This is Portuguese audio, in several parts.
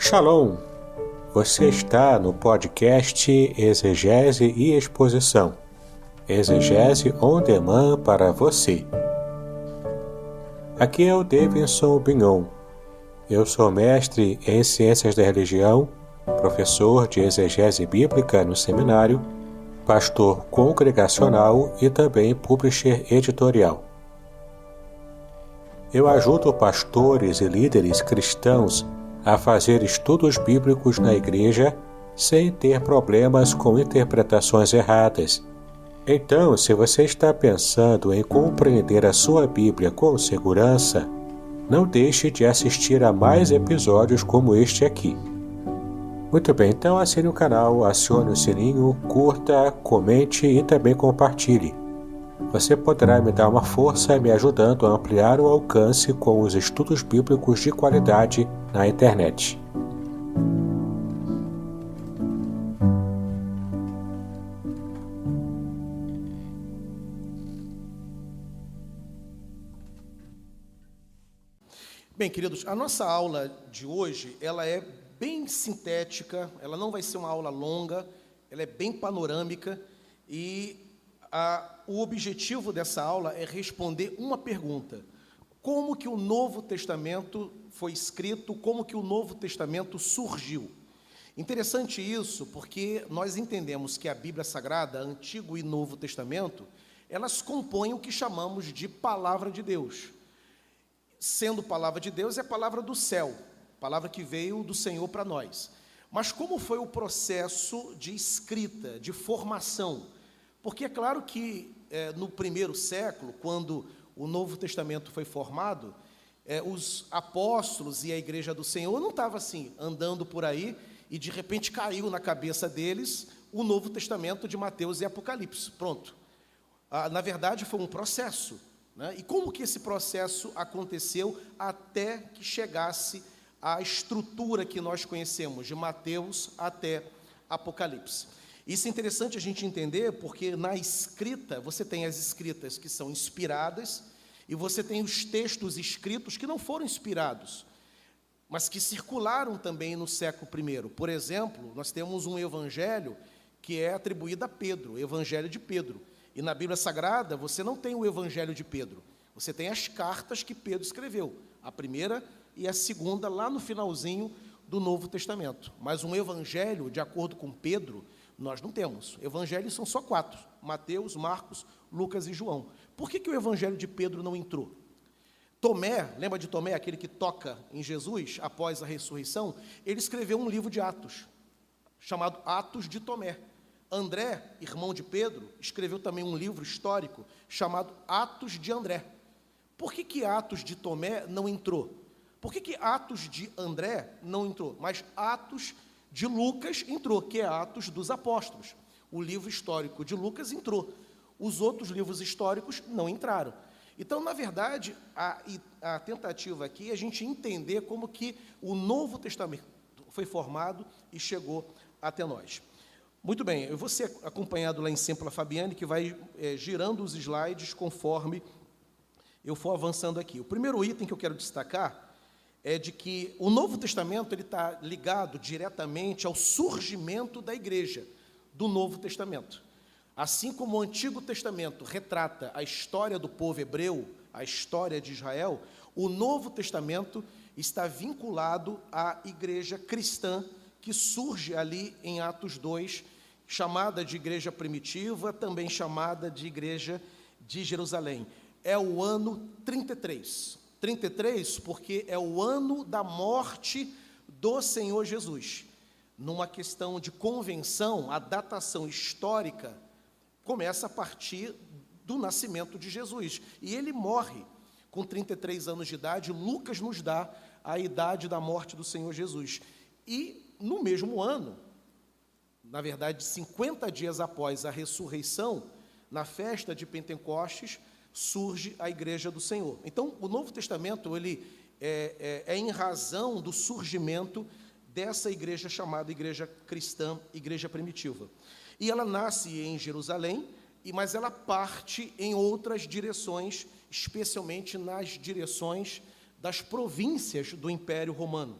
Shalom! Você está no podcast Exegese e Exposição. Exegese on demand para você. Aqui é o Davidson Bignon. Eu sou mestre em Ciências da Religião, professor de Exegese Bíblica no seminário, pastor congregacional e também publisher editorial. Eu ajudo pastores e líderes cristãos a fazer estudos bíblicos na igreja sem ter problemas com interpretações erradas. Então, se você está pensando em compreender a sua Bíblia com segurança, não deixe de assistir a mais episódios como este aqui. Muito bem, então assine o canal, acione o sininho, curta, comente e também compartilhe. Você poderá me dar uma força me ajudando a ampliar o alcance com os estudos bíblicos de qualidade na internet. Bem, queridos, a nossa aula de hoje, ela é bem sintética, ela não vai ser uma aula longa, ela é bem panorâmica e o objetivo dessa aula é responder uma pergunta: como que o Novo Testamento foi escrito, como que o Novo Testamento surgiu? Interessante isso, porque nós entendemos que a Bíblia Sagrada, Antigo e Novo Testamento, elas compõem o que chamamos de Palavra de Deus. Sendo Palavra de Deus, é Palavra do céu, palavra que veio do Senhor para nós. Mas como foi o processo de escrita, de formação? Porque é claro que no primeiro século, quando o Novo Testamento foi formado, os apóstolos e a igreja do Senhor não estavam assim, andando por aí, e de repente caiu na cabeça deles o Novo Testamento de Mateus e Apocalipse. Pronto. Na verdade, foi um processo, né? E como que esse processo aconteceu até que chegasse à estrutura que nós conhecemos, de Mateus até Apocalipse? Isso é interessante a gente entender, porque na escrita, você tem as escritas que são inspiradas, e você tem os textos escritos que não foram inspirados, mas que circularam também no século I. Por exemplo, nós temos um evangelho que é atribuído a Pedro, o Evangelho de Pedro. E na Bíblia Sagrada, você não tem o Evangelho de Pedro, você tem as cartas que Pedro escreveu, a primeira e a segunda, lá no finalzinho do Novo Testamento. Mas um evangelho, de acordo com Pedro, nós não temos. Evangelhos são só 4, Mateus, Marcos, Lucas e João. Por que o Evangelho de Pedro não entrou? Tomé, lembra de Tomé, aquele que toca em Jesus após a ressurreição? Ele escreveu um livro de Atos, chamado Atos de Tomé. André, irmão de Pedro, escreveu também um livro histórico chamado Atos de André. Por que Atos de Tomé não entrou? Por que Atos de André não entrou? Mas Atos de Lucas entrou, que é Atos dos Apóstolos. O livro histórico de Lucas entrou. Os outros livros históricos não entraram. Então, na verdade, a tentativa aqui é a gente entender como que o Novo Testamento foi formado e chegou até nós. Muito bem, eu vou ser acompanhado lá em cima pela Fabiane, que vai girando os slides conforme eu for avançando aqui. O primeiro item que eu quero destacar é de que o Novo Testamento está ligado diretamente ao surgimento da igreja, do Novo Testamento. Assim como o Antigo Testamento retrata a história do povo hebreu, a história de Israel, o Novo Testamento está vinculado à igreja cristã, que surge ali em Atos 2, chamada de igreja primitiva, também chamada de igreja de Jerusalém. É o ano 33. 33 porque é o ano da morte do Senhor Jesus. Numa questão de convenção, a datação histórica começa a partir do nascimento de Jesus. E ele morre com 33 anos de idade. Lucas nos dá a idade da morte do Senhor Jesus. E no mesmo ano, na verdade, 50 dias após a ressurreição, na festa de Pentecostes, surge a Igreja do Senhor. Então, o Novo Testamento ele é em razão do surgimento dessa igreja chamada Igreja Cristã, Igreja Primitiva. E ela nasce em Jerusalém, mas ela parte em outras direções, especialmente nas direções das províncias do Império Romano.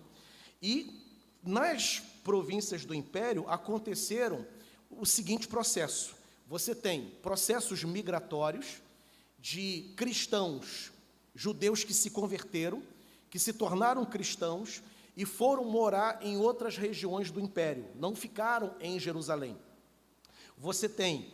E nas províncias do Império aconteceram o seguinte processo. Você tem processos migratórios de cristãos, judeus que se converteram, que se tornaram cristãos e foram morar em outras regiões do Império, não ficaram em Jerusalém. Você tem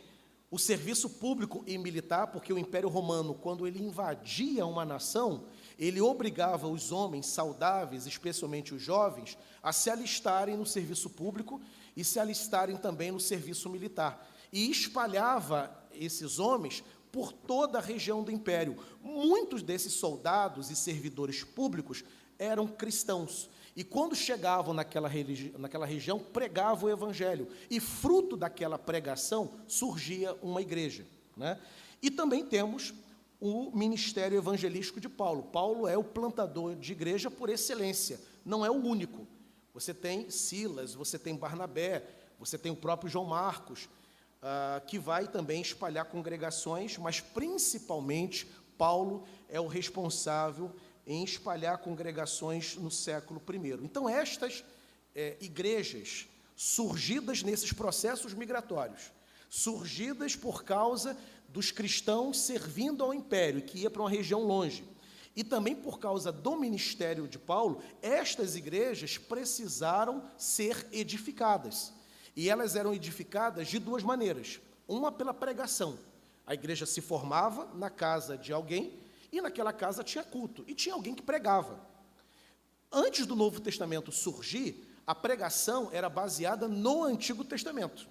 o serviço público e militar, porque o Império Romano, quando ele invadia uma nação, ele obrigava os homens saudáveis, especialmente os jovens, a se alistarem no serviço público e se alistarem também no serviço militar. E espalhava esses homens por toda a região do Império. Muitos desses soldados e servidores públicos eram cristãos. E quando chegavam naquela região, pregavam o Evangelho. E fruto daquela pregação surgia uma igreja, né? E também temos o ministério evangelístico de Paulo. Paulo é o plantador de igreja por excelência, não é o único. Você tem Silas, você tem Barnabé, você tem o próprio João Marcos, que vai também espalhar congregações, mas principalmente Paulo é o responsável em espalhar congregações no século I. Então, estas igrejas, surgidas nesses processos migratórios, surgidas por causa dos cristãos servindo ao império, que ia para uma região longe, e também por causa do ministério de Paulo, estas igrejas precisaram ser edificadas. E elas eram edificadas de duas maneiras. Uma pela pregação. A igreja se formava na casa de alguém, e naquela casa tinha culto, e tinha alguém que pregava. Antes do Novo Testamento surgir, a pregação era baseada no Antigo Testamento.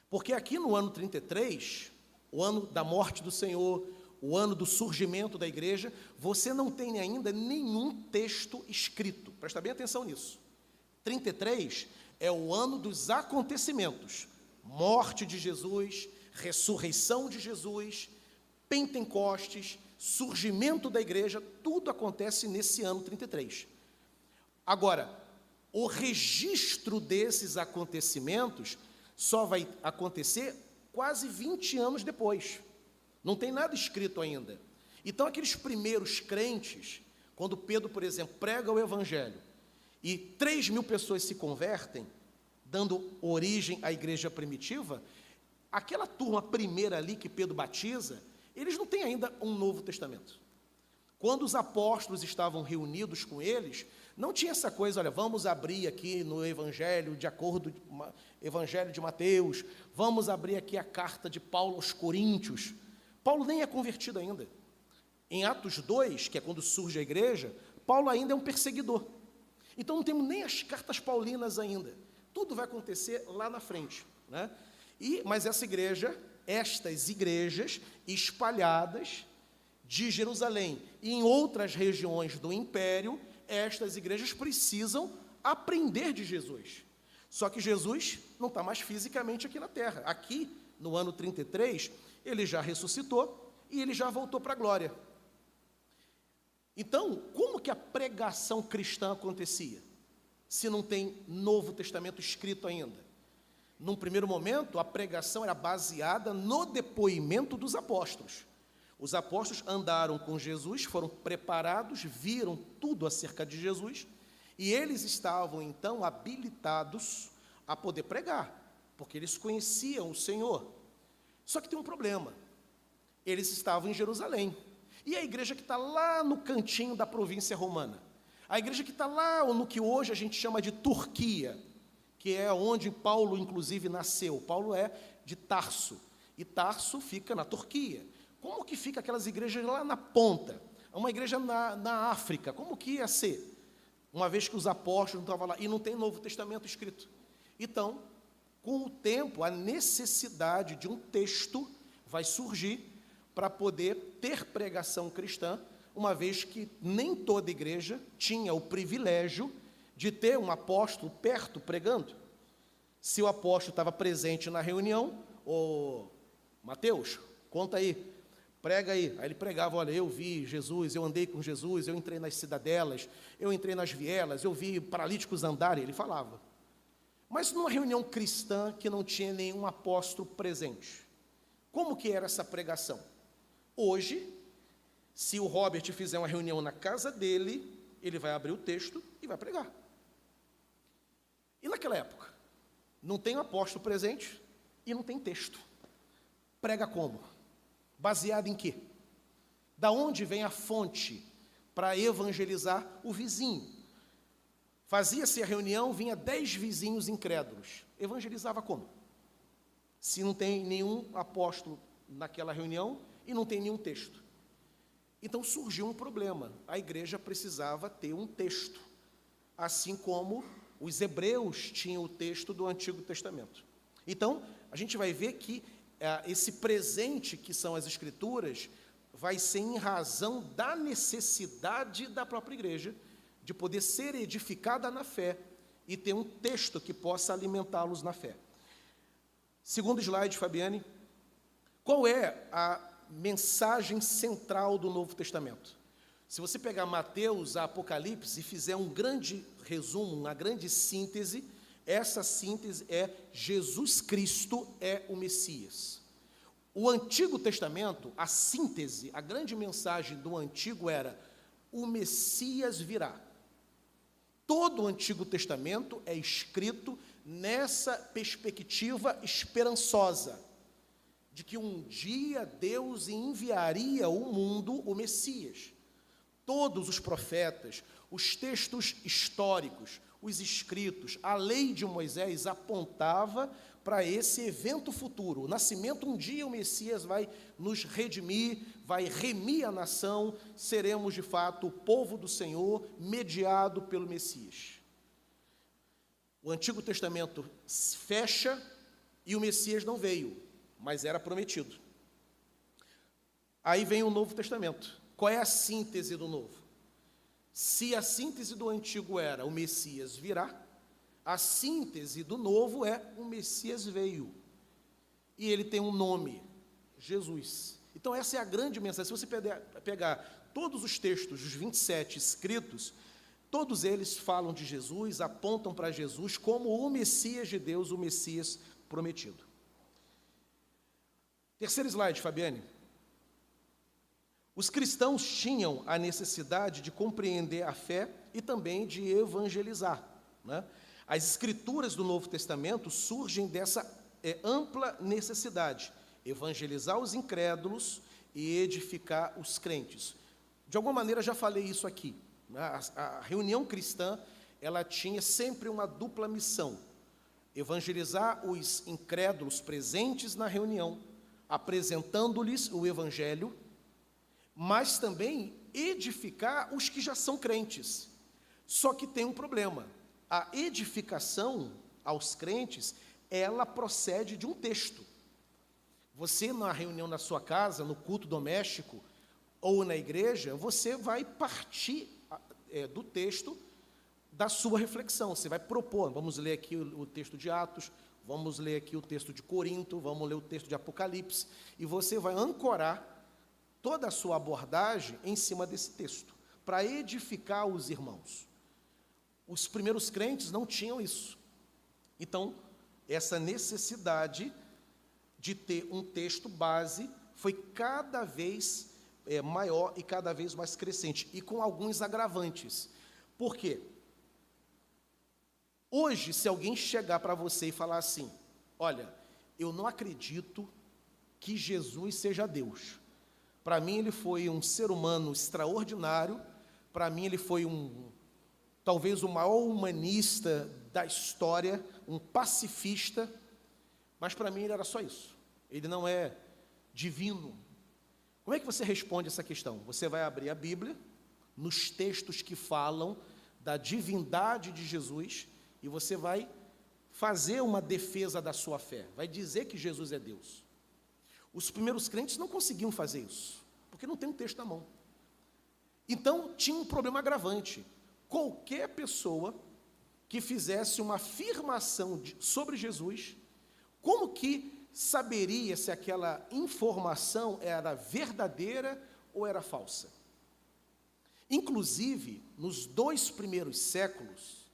Porque aqui no ano 33, o ano da morte do Senhor, o ano do surgimento da igreja, você não tem ainda nenhum texto escrito. Presta bem atenção nisso. 33 é o ano dos acontecimentos. Morte de Jesus, ressurreição de Jesus, Pentecostes, surgimento da igreja, tudo acontece nesse ano 33. Agora, o registro desses acontecimentos só vai acontecer quase 20 anos depois. Não tem nada escrito ainda. Então, aqueles primeiros crentes, quando Pedro, por exemplo, prega o Evangelho, e 3.000 pessoas se convertem, dando origem à igreja primitiva, aquela turma primeira ali que Pedro batiza, eles não têm ainda um Novo Testamento. Quando os apóstolos estavam reunidos com eles, não tinha essa coisa, olha, vamos abrir aqui no Evangelho, de acordo com o Evangelho de Mateus, vamos abrir aqui a carta de Paulo aos Coríntios. Paulo nem é convertido ainda. Em Atos 2, que é quando surge a igreja, Paulo ainda é um perseguidor. Então não temos nem as cartas paulinas ainda. Tudo vai acontecer lá na frente, né? Mas estas igrejas espalhadas de Jerusalém e em outras regiões do Império, estas igrejas precisam aprender de Jesus. Só que Jesus não está mais fisicamente aqui na terra. Aqui, no ano 33, ele já ressuscitou e ele já voltou para a glória. Então, como que a pregação cristã acontecia, se não tem Novo Testamento escrito ainda? Num primeiro momento, a pregação era baseada no depoimento dos apóstolos. Os apóstolos andaram com Jesus, foram preparados, viram tudo acerca de Jesus, e eles estavam, então, habilitados a poder pregar, porque eles conheciam o Senhor. Só que tem um problema. Eles estavam em Jerusalém. E a igreja que está lá no cantinho da província romana? A igreja que está lá no que hoje a gente chama de Turquia, que é onde Paulo, inclusive, nasceu. Paulo é de Tarso, e Tarso fica na Turquia. Como que fica aquelas igrejas lá na ponta? Uma igreja na África, como que ia ser? Uma vez que os apóstolos não estavam lá, e não tem Novo Testamento escrito. Então, com o tempo, a necessidade de um texto vai surgir para poder ter pregação cristã, uma vez que nem toda igreja tinha o privilégio de ter um apóstolo perto pregando. Se o apóstolo estava presente na reunião, Mateus, conta aí, prega aí. Aí ele pregava, olha, eu vi Jesus, eu andei com Jesus, eu entrei nas cidadelas, eu entrei nas vielas, eu vi paralíticos andarem, ele falava. Mas numa reunião cristã que não tinha nenhum apóstolo presente, como que era essa pregação? Hoje, se o Robert fizer uma reunião na casa dele, ele vai abrir o texto e vai pregar. E naquela época, não tem apóstolo presente e não tem texto. Prega como? Baseado em quê? Da onde vem a fonte para evangelizar o vizinho? Fazia-se a reunião, vinha 10 vizinhos incrédulos. Evangelizava como? Se não tem nenhum apóstolo naquela reunião e não tem nenhum texto. Então surgiu um problema. A igreja precisava ter um texto, assim como os hebreus tinham o texto do Antigo Testamento. Então, a gente vai ver que esse presente que são as Escrituras vai ser em razão da necessidade da própria igreja de poder ser edificada na fé e ter um texto que possa alimentá-los na fé. Segundo slide, Fabiane, qual é a mensagem central do Novo Testamento? Se você pegar Mateus a Apocalipse e fizer um grande resumo, uma grande síntese, essa síntese é: Jesus Cristo é o Messias. O Antigo Testamento, a síntese, a grande mensagem do Antigo era: o Messias virá. Todo o Antigo Testamento é escrito nessa perspectiva esperançosa, de que um dia Deus enviaria ao mundo o Messias. Todos os profetas, os textos históricos, os escritos, a lei de Moisés apontava para esse evento futuro. O nascimento, um dia o Messias vai nos redimir, vai remir a nação, seremos de fato o povo do Senhor, mediado pelo Messias. O Antigo Testamento fecha e o Messias não veio, mas era prometido. Aí vem o Novo Testamento. Qual é a síntese do Novo? Se a síntese do Antigo era o Messias virá, a síntese do Novo é o Messias veio. E ele tem um nome, Jesus. Então essa é a grande mensagem. Se você pegar todos os textos, os 27 escritos, todos eles falam de Jesus, apontam para Jesus como o Messias de Deus, o Messias prometido. Terceiro slide, Fabiane. Os cristãos tinham a necessidade de compreender a fé e também de evangelizar, né? As escrituras do Novo Testamento surgem dessa ampla necessidade: evangelizar os incrédulos e edificar os crentes. De alguma maneira, já falei isso aqui, né? A reunião cristã, ela tinha sempre uma dupla missão: evangelizar os incrédulos presentes na reunião, apresentando-lhes o evangelho, mas também edificar os que já são crentes. Só que tem um problema: a edificação aos crentes, ela procede de um texto. Você, na reunião na sua casa, no culto doméstico ou na igreja, você vai partir do texto da sua reflexão. Você vai propor: vamos ler aqui o texto de Atos, vamos ler aqui o texto de Corinto, vamos ler o texto de Apocalipse, e você vai ancorar toda a sua abordagem em cima desse texto, para edificar os irmãos. Os primeiros crentes não tinham isso. Então, essa necessidade de ter um texto base foi cada vez maior e cada vez mais crescente, e com alguns agravantes. Por quê? Hoje, se alguém chegar para você e falar assim: olha, eu não acredito que Jesus seja Deus. Para mim, ele foi um ser humano extraordinário. Para mim, ele foi talvez o maior humanista da história, um pacifista, mas para mim ele era só isso. Ele não é divino. Como é que você responde essa questão? Você vai abrir a Bíblia, nos textos que falam da divindade de Jesus, e você vai fazer uma defesa da sua fé, vai dizer que Jesus é Deus. Os primeiros crentes não conseguiam fazer isso, porque não tem um texto na mão. Então, tinha um problema agravante. Qualquer pessoa que fizesse uma afirmação sobre Jesus, como que saberia se aquela informação era verdadeira ou era falsa? Inclusive, nos 2 primeiros séculos,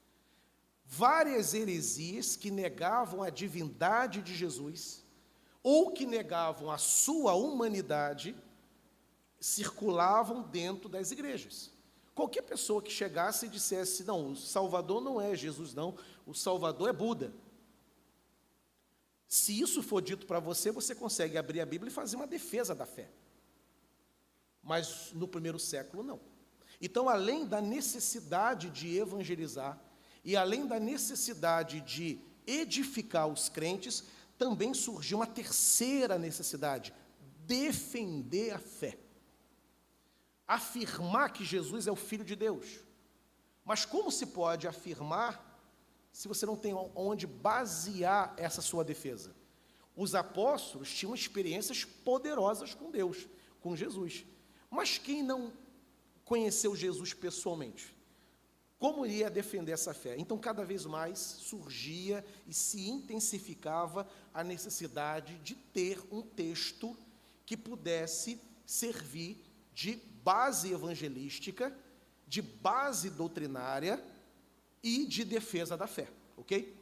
várias heresias que negavam a divindade de Jesus, ou que negavam a sua humanidade, circulavam dentro das igrejas. Qualquer pessoa que chegasse e dissesse, não, o Salvador não é Jesus, não, o Salvador é Buda. Se isso for dito para você, você consegue abrir a Bíblia e fazer uma defesa da fé. Mas no primeiro século, não. Então, além da necessidade de evangelizar, e além da necessidade de edificar os crentes, também surgiu uma terceira necessidade: defender a fé. Afirmar que Jesus é o Filho de Deus. Mas como se pode afirmar se você não tem onde basear essa sua defesa? Os apóstolos tinham experiências poderosas com Deus, com Jesus. Mas quem não conheceu Jesus pessoalmente, como iria defender essa fé? Então, cada vez mais surgia e se intensificava a necessidade de ter um texto que pudesse servir de base evangelística, de base doutrinária e de defesa da fé, ok?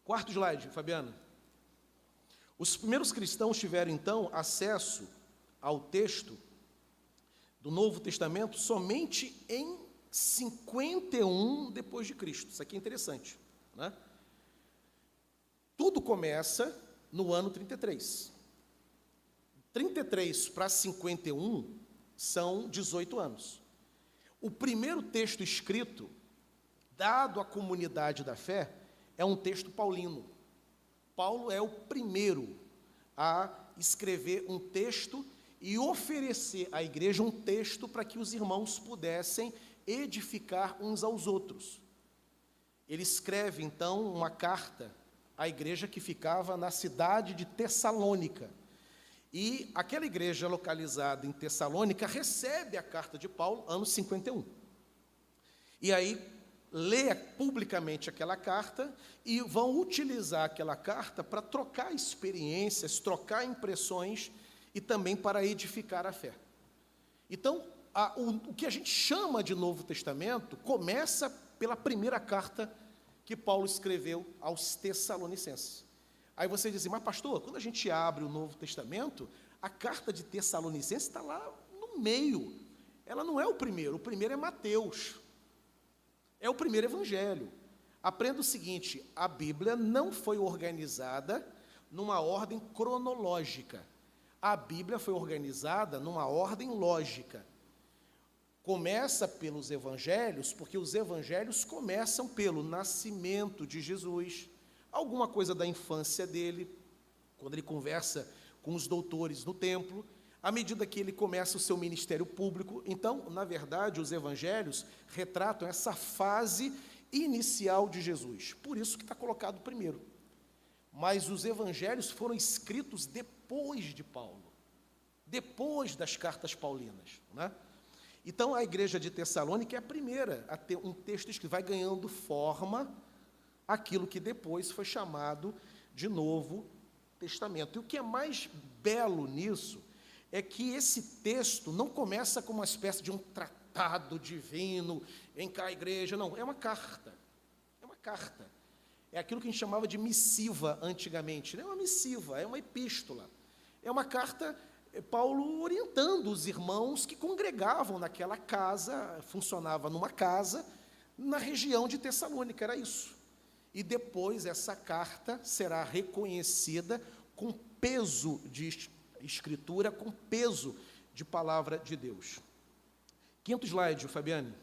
Quarto slide, Fabiana. Os primeiros cristãos tiveram, então, acesso ao texto do Novo Testamento somente em 51 depois de Cristo. Isso aqui é interessante, né? Tudo começa no ano 33. 33 para 51 são 18 anos. O primeiro texto escrito, dado à comunidade da fé, é um texto paulino. Paulo é o primeiro a escrever um texto e oferecer à igreja um texto para que os irmãos pudessem edificar uns aos outros. Ele escreve, então, uma carta à igreja que ficava na cidade de Tessalônica. E aquela igreja localizada em Tessalônica recebe a carta de Paulo, ano 51. E aí, lê publicamente aquela carta e vão utilizar aquela carta para trocar experiências, trocar impressões e também para edificar a fé. Então, o que a gente chama de Novo Testamento começa pela primeira carta que Paulo escreveu aos Tessalonicenses. Aí você diz assim, mas pastor, quando a gente abre o Novo Testamento, a carta de Tessalonicenses está lá no meio. Ela não é o primeiro é Mateus. É o primeiro evangelho. Aprenda o seguinte, a Bíblia não foi organizada numa ordem cronológica. A Bíblia foi organizada numa ordem lógica. Começa pelos evangelhos, porque os evangelhos começam pelo nascimento de Jesus, alguma coisa da infância dele, quando ele conversa com os doutores no templo, à medida que ele começa o seu ministério público. Então, na verdade, os evangelhos retratam essa fase inicial de Jesus, por isso que está colocado primeiro. Mas os evangelhos foram escritos depois de Paulo, depois das cartas paulinas, né? Então, a igreja de Tessalônica é a primeira a ter um texto que vai ganhando forma, aquilo que depois foi chamado de Novo Testamento. E o que é mais belo nisso é que esse texto não começa como uma espécie de um tratado divino, vem cá, igreja, não, é uma carta, é aquilo que a gente chamava de missiva antigamente, não é uma missiva, é uma epístola, é uma carta, Paulo orientando os irmãos que congregavam naquela casa, funcionava numa casa, na região de Tessalônica, era isso. E depois essa carta será reconhecida com peso de escritura, com peso de palavra de Deus. Quinto slide, Fabiane.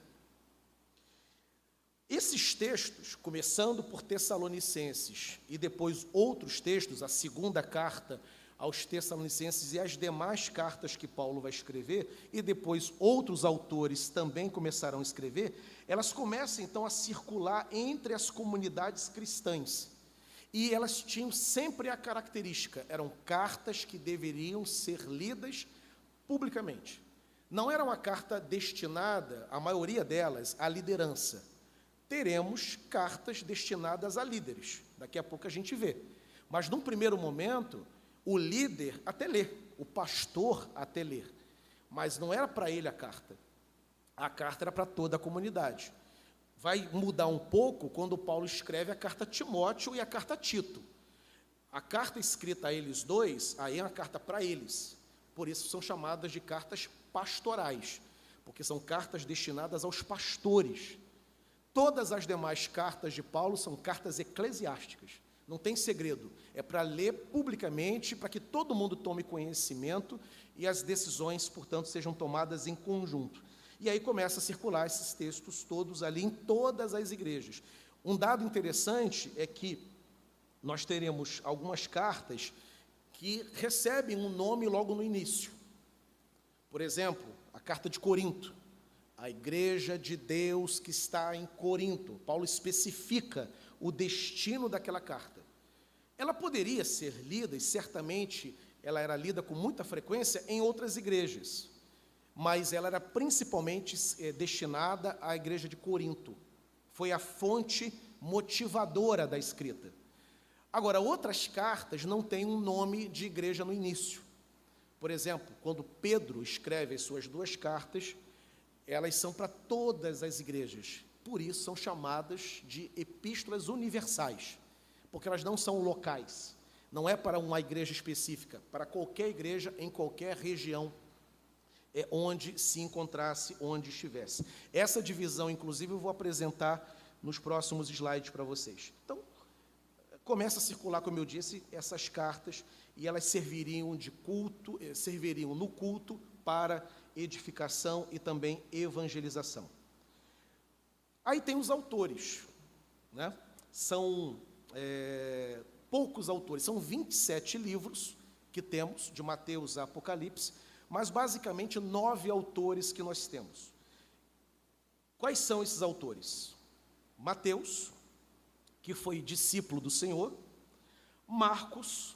Esses textos, começando por Tessalonicenses e depois outros textos, a segunda carta aos Tessalonicenses e as demais cartas que Paulo vai escrever, e depois outros autores também começarão a escrever, elas começam então a circular entre as comunidades cristãs. E elas tinham sempre a característica, eram cartas que deveriam ser lidas publicamente. Não era uma carta destinada, a maioria delas, à liderança. Teremos cartas destinadas a líderes, daqui a pouco a gente vê. Mas, num primeiro momento, o líder até lê, o pastor até lê, mas não era para ele a carta era para toda a comunidade. Vai mudar um pouco quando Paulo escreve a carta a Timóteo e a carta a Tito. A carta escrita a eles dois, aí é uma carta para eles, por isso são chamadas de cartas pastorais, porque são cartas destinadas aos pastores. Todas as demais cartas de Paulo são cartas eclesiásticas, não tem segredo, é para ler publicamente, para que todo mundo tome conhecimento e as decisões, portanto, sejam tomadas em conjunto. E aí começa a circular esses textos todos ali em todas as igrejas. Um dado interessante é que nós teremos algumas cartas que recebem um nome logo no início. Por exemplo, a carta de Corinto, a igreja de Deus que está em Corinto. Paulo especifica o destino daquela carta. Ela poderia ser lida, e certamente ela era lida com muita frequência em outras igrejas, mas ela era principalmente destinada à igreja de Corinto. Foi a fonte motivadora da escrita. Agora, outras cartas não têm um nome de igreja no início. Por exemplo, quando Pedro escreve as suas 2 cartas, elas são para todas as igrejas. Por isso são chamadas de epístolas universais, porque elas não são locais. Não é para uma igreja específica, para qualquer igreja em qualquer região, onde se encontrasse, onde estivesse. Essa divisão, inclusive, eu vou apresentar nos próximos slides para vocês. Então, começa a circular, como eu disse, essas cartas, e elas serviriam de culto, serviriam no culto para edificação e também evangelização. Aí tem os autores, né? São poucos autores, são 27 livros que temos, de Mateus a Apocalipse, mas basicamente 9 autores que nós temos. Quais são esses autores? Mateus, que foi discípulo do Senhor; Marcos,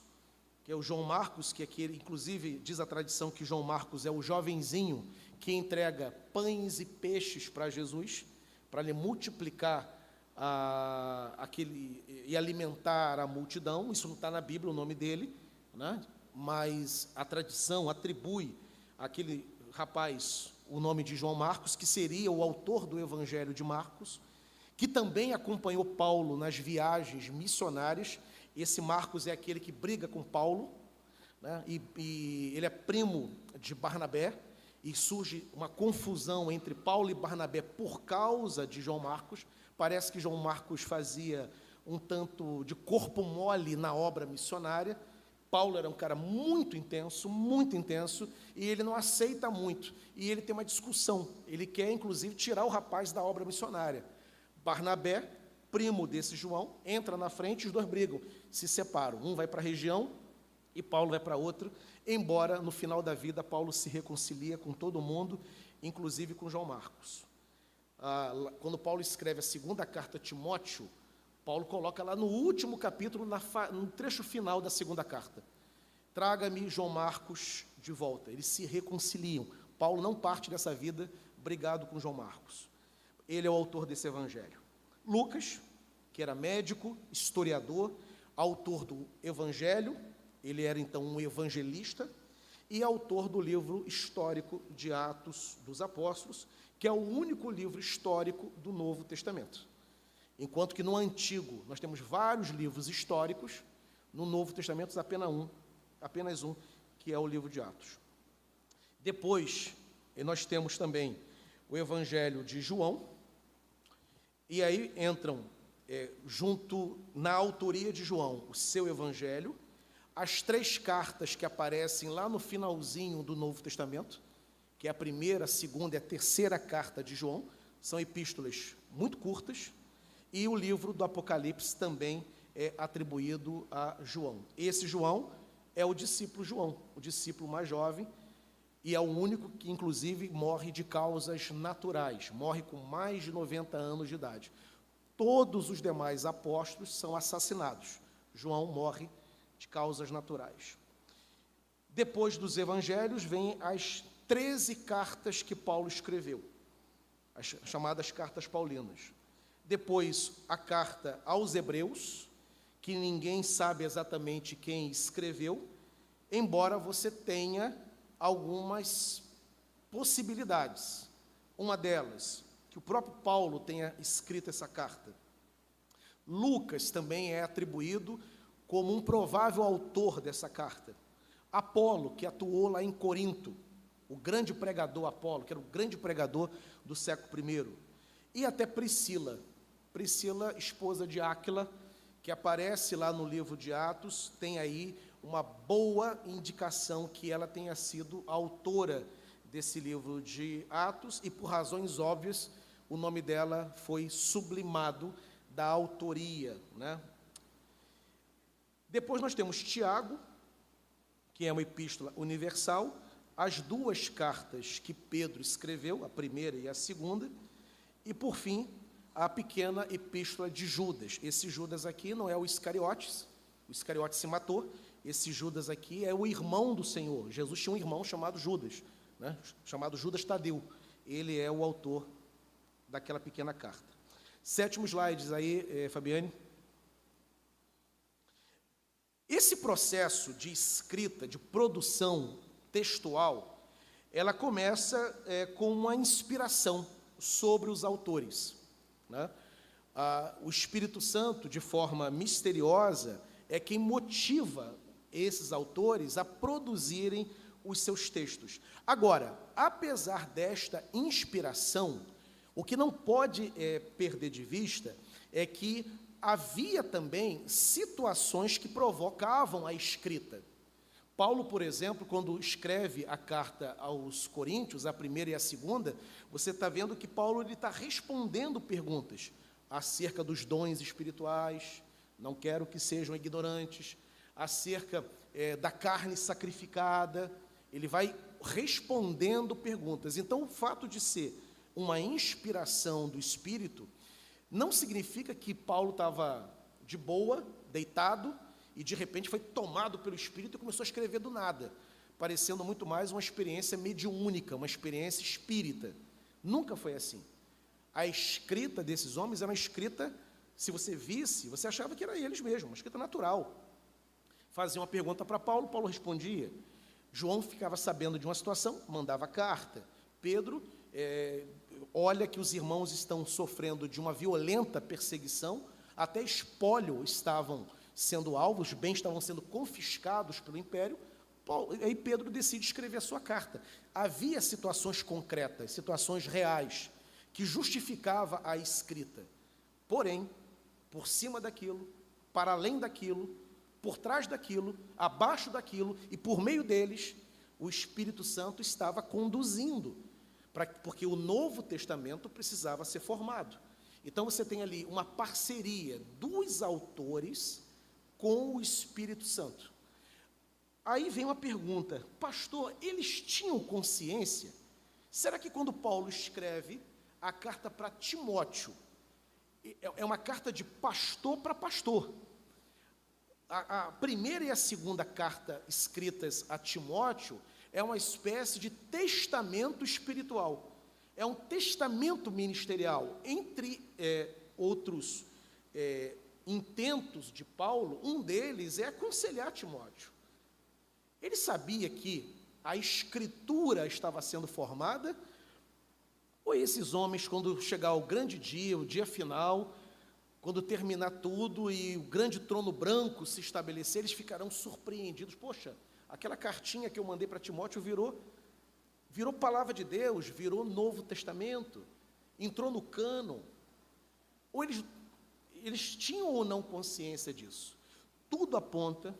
que é o João Marcos, que aqui, inclusive, diz a tradição que João Marcos é o jovenzinho que entrega pães e peixes para Jesus, para lhe multiplicar e alimentar a multidão. Isso não está na Bíblia, o nome dele, né? Mas a tradição atribui àquele rapaz o nome de João Marcos, que seria o autor do Evangelho de Marcos, que também acompanhou Paulo nas viagens missionárias. Esse Marcos é aquele que briga com Paulo, né? E ele é primo de Barnabé, e surge uma confusão entre Paulo e Barnabé por causa de João Marcos. Parece que João Marcos fazia um tanto de corpo mole na obra missionária. Paulo era um cara muito intenso, e ele não aceita muito, e ele tem uma discussão. Ele quer, inclusive, tirar o rapaz da obra missionária. Barnabé, primo desse João, entra na frente, os dois brigam, se separam. Um vai para a região e Paulo vai para outra, embora no final da vida Paulo se reconcilia com todo mundo, inclusive com João Marcos. Quando Paulo escreve a 2ª carta a Timóteo, Paulo coloca lá no último capítulo, no trecho final da 2ª carta: traga-me João Marcos de volta. Eles se reconciliam. Paulo não parte dessa vida brigado com João Marcos. Ele é o autor desse evangelho. Lucas, que era médico, historiador, autor do evangelho, ele era então um evangelista, e autor do livro histórico de Atos dos Apóstolos, que é o único livro histórico do Novo Testamento. Enquanto que no Antigo nós temos vários livros históricos, no Novo Testamento apenas um, que é o livro de Atos. Depois, nós temos também o Evangelho de João, e aí entram, junto na autoria de João, o seu Evangelho, as 3 cartas que aparecem lá no finalzinho do Novo Testamento, que é a 1ª, a 2ª e a 3ª carta de João, são epístolas muito curtas, e o livro do Apocalipse também é atribuído a João. Esse João é o discípulo João, o discípulo mais jovem, e é o único que, inclusive, morre de causas naturais, morre com mais de 90 anos de idade. Todos os demais apóstolos são assassinados. João morre de causas naturais. Depois dos evangelhos, vêm as 13 cartas que Paulo escreveu, as chamadas cartas paulinas. Depois, a carta aos Hebreus, que ninguém sabe exatamente quem escreveu, embora você tenha algumas possibilidades. Uma delas, que o próprio Paulo tenha escrito essa carta. Lucas também é atribuído como um provável autor dessa carta. Apolo, que atuou lá em Corinto, o grande pregador Apolo, que era o grande pregador do século I, e até Priscila, esposa de Áquila, que aparece lá no livro de Atos, tem aí uma boa indicação que ela tenha sido a autora desse livro de Atos, e por razões óbvias, o nome dela foi sublimado da autoria, né? Depois nós temos Tiago, que é uma epístola universal, as duas cartas que Pedro escreveu, a primeira e a segunda, e por fim, a pequena epístola de Judas. Esse Judas aqui não é o Iscariotes se matou, esse Judas aqui é o irmão do Senhor. Jesus tinha um irmão chamado Judas, né? Chamado Judas Tadeu. Ele é o autor daquela pequena carta. 7º slide aí, Fabiane. Esse processo de escrita, de produção textual, ela começa com uma inspiração sobre os autores, né? O Espírito Santo, de forma misteriosa, é quem motiva esses autores a produzirem os seus textos. Agora, apesar desta inspiração, o que não pode perder de vista é que havia também situações que provocavam a escrita. Paulo, por exemplo, quando escreve a carta aos Coríntios, a primeira e a segunda, você está vendo que Paulo está respondendo perguntas acerca dos dons espirituais, não quero que sejam ignorantes, acerca da carne sacrificada, ele vai respondendo perguntas. Então, o fato de ser uma inspiração do Espírito não significa que Paulo estava de boa, deitado, e de repente foi tomado pelo Espírito e começou a escrever do nada, parecendo muito mais uma experiência mediúnica, uma experiência espírita. Nunca foi assim. A escrita desses homens era uma escrita, se você visse, você achava que era eles mesmos, uma escrita natural. Fazia uma pergunta para Paulo, Paulo respondia. João ficava sabendo de uma situação, mandava carta. Pedro olha que os irmãos estão sofrendo de uma violenta perseguição, até espólio estavam sendo alvos, os bens estavam sendo confiscados pelo império. Aí Pedro decide escrever a sua carta. Havia situações concretas, situações reais, que justificava a escrita. Porém, por cima daquilo, para além daquilo, por trás daquilo, abaixo daquilo e por meio deles, o Espírito Santo estava conduzindo, porque o Novo Testamento precisava ser formado. Então você tem ali uma parceria dos autores com o Espírito Santo. Aí vem uma pergunta: pastor, eles tinham consciência? Será que quando Paulo escreve a carta para Timóteo, é uma carta de pastor para pastor? A primeira e a segunda carta escritas a Timóteo é uma espécie de testamento espiritual, é um testamento ministerial. Entre outros intentos de Paulo, um deles é aconselhar Timóteo. Ele sabia que a escritura estava sendo formada, ou esses homens, quando chegar o grande dia, o dia final, quando terminar tudo e o grande trono branco se estabelecer, eles ficarão surpreendidos. Poxa, aquela cartinha que eu mandei para Timóteo virou palavra de Deus, virou Novo Testamento, entrou no cânon. Ou eles tinham ou não consciência disso? Tudo aponta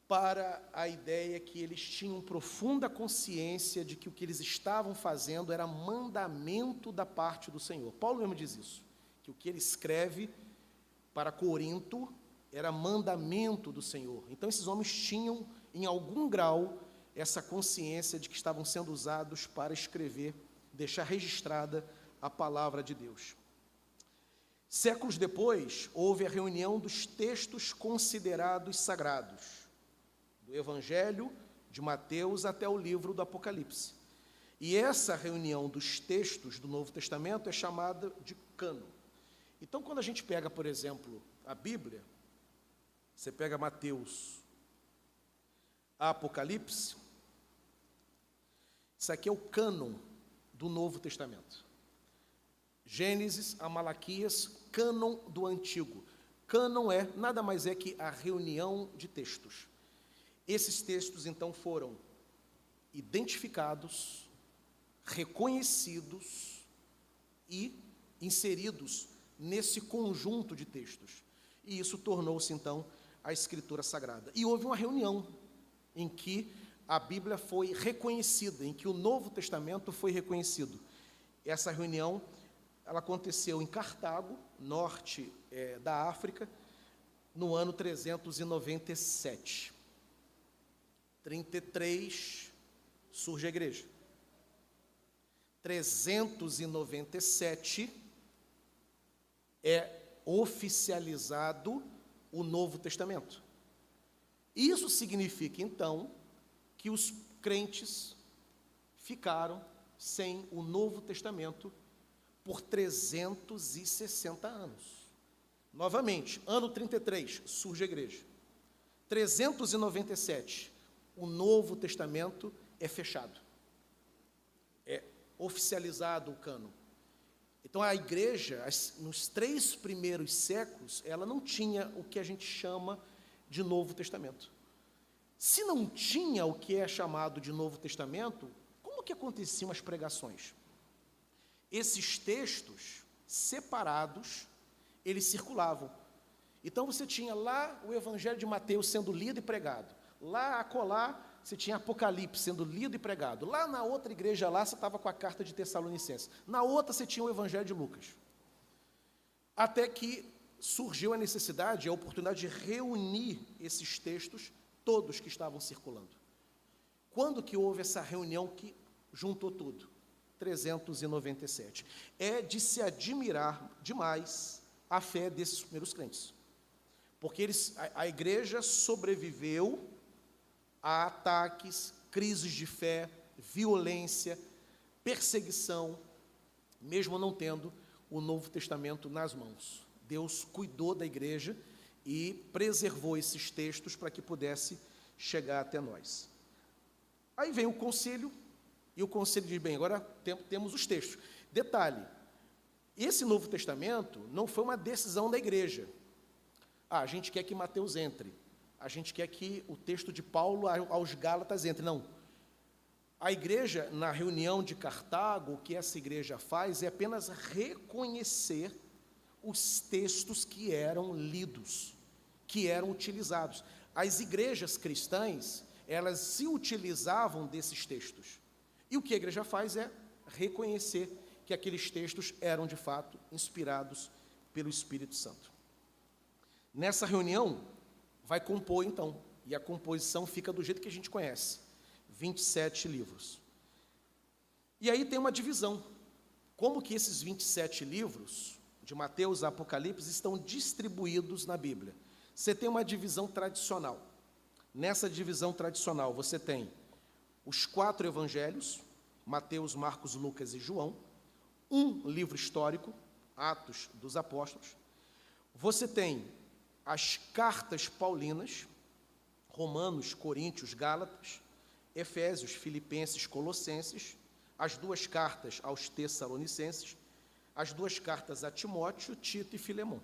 para a ideia que eles tinham profunda consciência de que o que eles estavam fazendo era mandamento da parte do Senhor. Paulo mesmo diz isso, que o que ele escreve para Corinto era mandamento do Senhor. Então esses homens tinham, em algum grau, essa consciência de que estavam sendo usados para escrever, deixar registrada a palavra de Deus. Séculos depois, houve a reunião dos textos considerados sagrados, do Evangelho de Mateus até o livro do Apocalipse. E essa reunião dos textos do Novo Testamento é chamada de cânon. Então, quando a gente pega, por exemplo, a Bíblia, você pega Mateus, Apocalipse, isso aqui é o cânon do Novo Testamento. Gênesis a Malaquias, cânon do Antigo. Cânon nada mais é que a reunião de textos. Esses textos, então, foram identificados, reconhecidos e inseridos nesse conjunto de textos. E isso tornou-se, então, a Escritura Sagrada. E houve uma reunião em que a Bíblia foi reconhecida, em que o Novo Testamento foi reconhecido. Essa reunião, ela aconteceu em Cartago, norte da África, no ano 397. 33 surge a igreja. 397 é oficializado o Novo Testamento. Isso significa, então, que os crentes ficaram sem o Novo Testamento por 360 anos. Novamente, ano 33, surge a igreja. 397, o Novo Testamento é fechado. É oficializado o cânon. Então, a igreja, nos 3 primeiros séculos, ela não tinha o que a gente chama de Novo Testamento. Se não tinha o que é chamado de Novo Testamento, como que aconteciam as pregações? Esses textos separados, eles circulavam. Então, você tinha lá o Evangelho de Mateus sendo lido e pregado. Lá, acolá, você tinha Apocalipse sendo lido e pregado. Lá na outra igreja, lá, você estava com a carta de Tessalonicenses. Na outra, você tinha o Evangelho de Lucas. Até que surgiu a necessidade, a oportunidade de reunir esses textos, todos que estavam circulando. Quando que houve essa reunião que juntou tudo? 397. É de se admirar demais a fé desses primeiros crentes. Porque a igreja sobreviveu a ataques, crises de fé, violência, perseguição, mesmo não tendo o Novo Testamento nas mãos. Deus cuidou da igreja e preservou esses textos para que pudesse chegar até nós. Aí vem o concílio, e o concílio diz, bem, agora temos os textos. Detalhe, esse Novo Testamento não foi uma decisão da igreja. A gente quer que Mateus entre. A gente quer que o texto de Paulo aos Gálatas entre. Não. A igreja, na reunião de Cartago, o que essa igreja faz é apenas reconhecer os textos que eram lidos, que eram utilizados. As igrejas cristãs, elas se utilizavam desses textos. E o que a igreja faz é reconhecer que aqueles textos eram, de fato, inspirados pelo Espírito Santo. Nessa reunião, vai compor, então, e a composição fica do jeito que a gente conhece, 27 livros. E aí tem uma divisão. Como que esses 27 livros, de Mateus a Apocalipse, estão distribuídos na Bíblia? Você tem uma divisão tradicional. Nessa divisão tradicional, você tem os 4 evangelhos, Mateus, Marcos, Lucas e João, um livro histórico, Atos dos Apóstolos. Você tem as cartas paulinas, Romanos, Coríntios, Gálatas, Efésios, Filipenses, Colossenses, as 2 cartas aos Tessalonicenses, as 2 cartas a Timóteo, Tito e Filemão.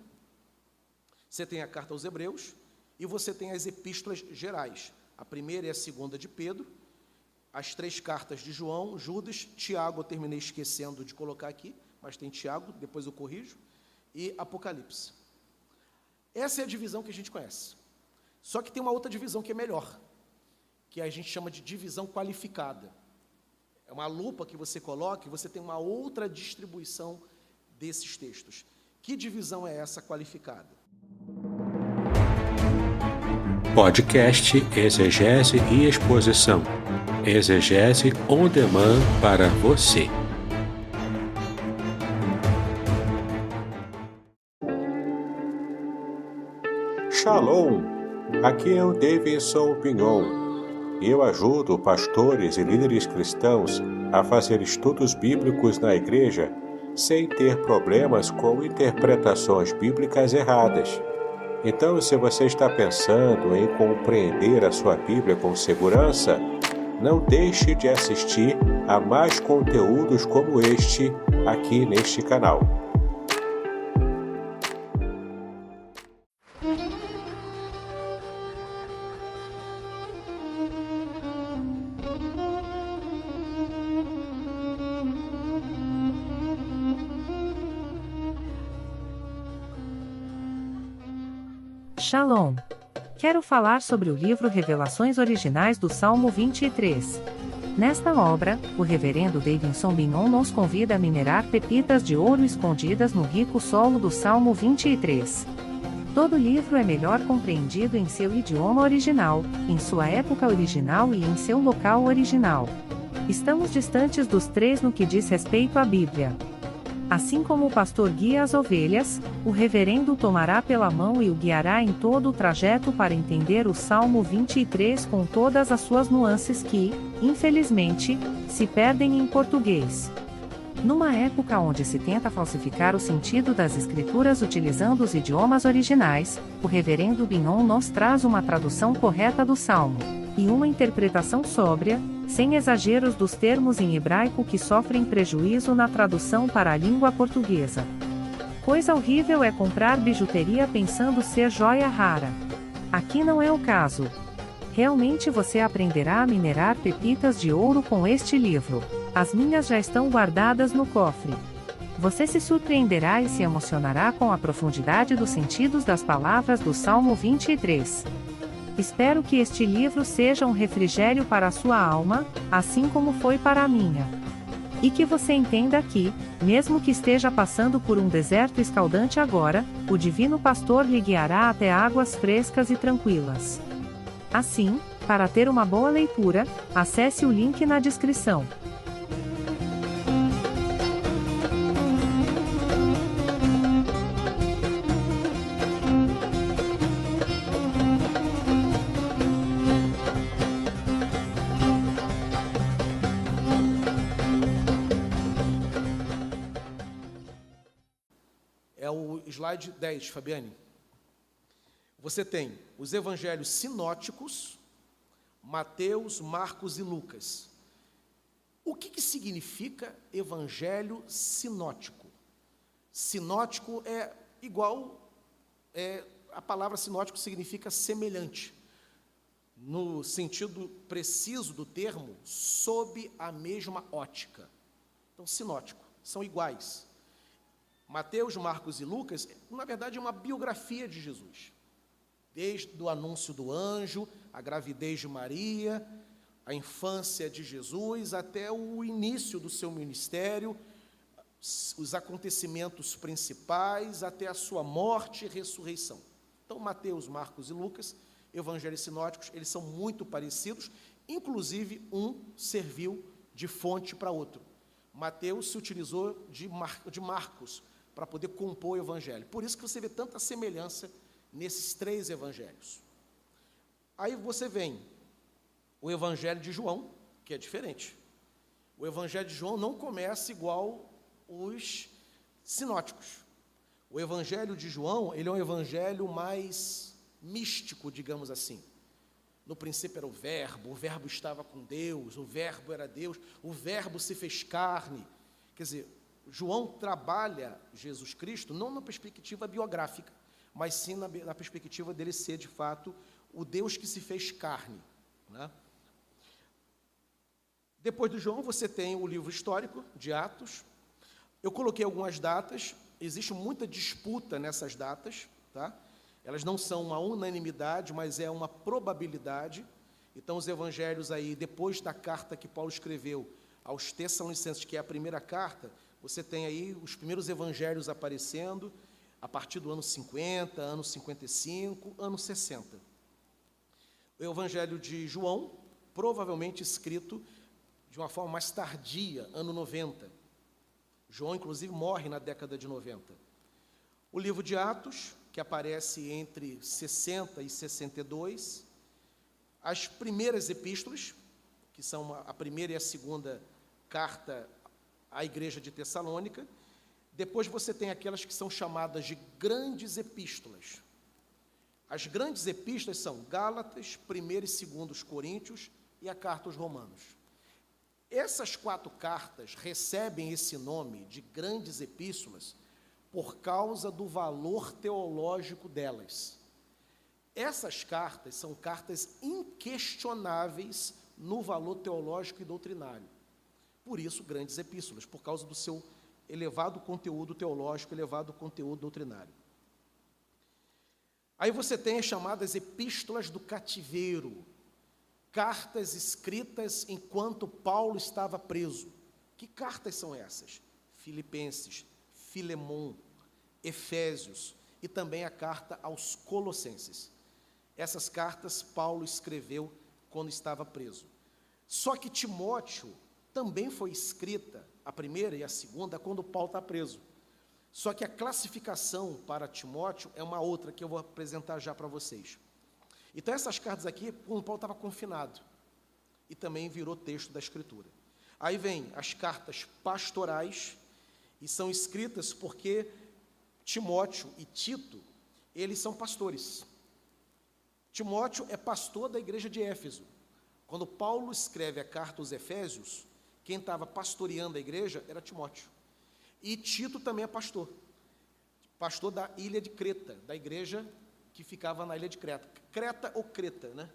Você tem a carta aos Hebreus e você tem as epístolas gerais, a primeira e a segunda de Pedro, as 3 cartas de João, Judas, Tiago, eu terminei esquecendo de colocar aqui, mas tem Tiago, depois eu corrijo, e Apocalipse. Essa é a divisão que a gente conhece. Só que tem uma outra divisão que é melhor, que a gente chama de divisão qualificada. É uma lupa que você coloca e você tem uma outra distribuição desses textos. Que divisão é essa qualificada? Podcast Exegese e Exposição. Exegese on demand para você. Shalom! Aqui é o Davidson Pignon. Eu ajudo pastores e líderes cristãos a fazer estudos bíblicos na igreja sem ter problemas com interpretações bíblicas erradas. Então, se você está pensando em compreender a sua Bíblia com segurança, não deixe de assistir a mais conteúdos como este aqui neste canal. Shalom! Quero falar sobre o livro Revelações Originais do Salmo 23. Nesta obra, o reverendo Davidson Bignon nos convida a minerar pepitas de ouro escondidas no rico solo do Salmo 23. Todo livro é melhor compreendido em seu idioma original, em sua época original e em seu local original. Estamos distantes dos três no que diz respeito à Bíblia. Assim como o pastor guia as ovelhas, o reverendo tomará pela mão e o guiará em todo o trajeto para entender o Salmo 23 com todas as suas nuances que, infelizmente, se perdem em português. Numa época onde se tenta falsificar o sentido das escrituras utilizando os idiomas originais, o reverendo Bignon nos traz uma tradução correta do Salmo, e uma interpretação sóbria, sem exageros dos termos em hebraico que sofrem prejuízo na tradução para a língua portuguesa. Coisa horrível é comprar bijuteria pensando ser joia rara. Aqui não é o caso. Realmente você aprenderá a minerar pepitas de ouro com este livro. As minhas já estão guardadas no cofre. Você se surpreenderá e se emocionará com a profundidade dos sentidos das palavras do Salmo 23. Espero que este livro seja um refrigério para a sua alma, assim como foi para a minha. E que você entenda que, mesmo que esteja passando por um deserto escaldante agora, o Divino Pastor lhe guiará até águas frescas e tranquilas. Assim, para ter uma boa leitura, acesse o link na descrição. É o slide 10, Fabiane. Você tem os evangelhos sinóticos, Mateus, Marcos e Lucas. O que significa evangelho sinótico? Sinótico é igual, a palavra sinótico significa semelhante, no sentido preciso do termo, sob a mesma ótica. Então, sinótico, são iguais. Mateus, Marcos e Lucas, na verdade, é uma biografia de Jesus. Desde o anúncio do anjo, a gravidez de Maria, a infância de Jesus, até o início do seu ministério, os acontecimentos principais, até a sua morte e ressurreição. Então, Mateus, Marcos e Lucas, evangelhos sinóticos, eles são muito parecidos, inclusive um serviu de fonte para outro. Mateus se utilizou de Marcos para poder compor o evangelho. Por isso que você vê tanta semelhança nesses três evangelhos. Aí você vem o evangelho de João, que é diferente. O evangelho de João não começa igual os sinóticos. O evangelho de João, ele é um evangelho mais místico, digamos assim. No princípio era o verbo estava com Deus, o verbo era Deus, o verbo se fez carne. Quer dizer, João trabalha Jesus Cristo não na perspectiva biográfica, mas sim na perspectiva dele ser, de fato, o Deus que se fez carne, né? Depois do João, você tem o livro histórico de Atos. Eu coloquei algumas datas, existe muita disputa nessas datas, tá? Elas não são uma unanimidade, mas é uma probabilidade. Então, os evangelhos aí, depois da carta que Paulo escreveu aos Tessalonicenses, que é a primeira carta, você tem aí os primeiros evangelhos aparecendo a partir do ano 50, ano 55, ano 60. O evangelho de João, provavelmente escrito de uma forma mais tardia, ano 90. João, inclusive, morre na década de 90. O livro de Atos, que aparece entre 60 e 62. As primeiras epístolas, que são a primeira e a segunda carta à igreja de Tessalônica. Depois você tem aquelas que são chamadas de grandes epístolas. As grandes epístolas são Gálatas, 1 e 2 Coríntios e a carta aos Romanos. Essas 4 cartas recebem esse nome de grandes epístolas por causa do valor teológico delas. Essas cartas são cartas inquestionáveis no valor teológico e doutrinário. Por isso, grandes epístolas, por causa do seu elevado conteúdo teológico, elevado conteúdo doutrinário. Aí você tem as chamadas epístolas do cativeiro, cartas escritas enquanto Paulo estava preso. Que cartas são essas? Filipenses, Filemon, Efésios e também a carta aos Colossenses. Essas cartas Paulo escreveu quando estava preso. Só que Timóteo também foi escrita, a primeira e a segunda, quando Paulo está preso. Só que a classificação para Timóteo é uma outra que eu vou apresentar já para vocês. Então essas cartas aqui, quando Paulo estava confinado, e também virou texto da Escritura. Aí vem as cartas pastorais, e são escritas porque Timóteo e Tito, eles são pastores. Timóteo é pastor da igreja de Éfeso. Quando Paulo escreve a carta aos Efésios, quem estava pastoreando a igreja era Timóteo. E Tito também é pastor da ilha de Creta, da igreja que ficava na ilha de Creta. Creta ou Creta, né?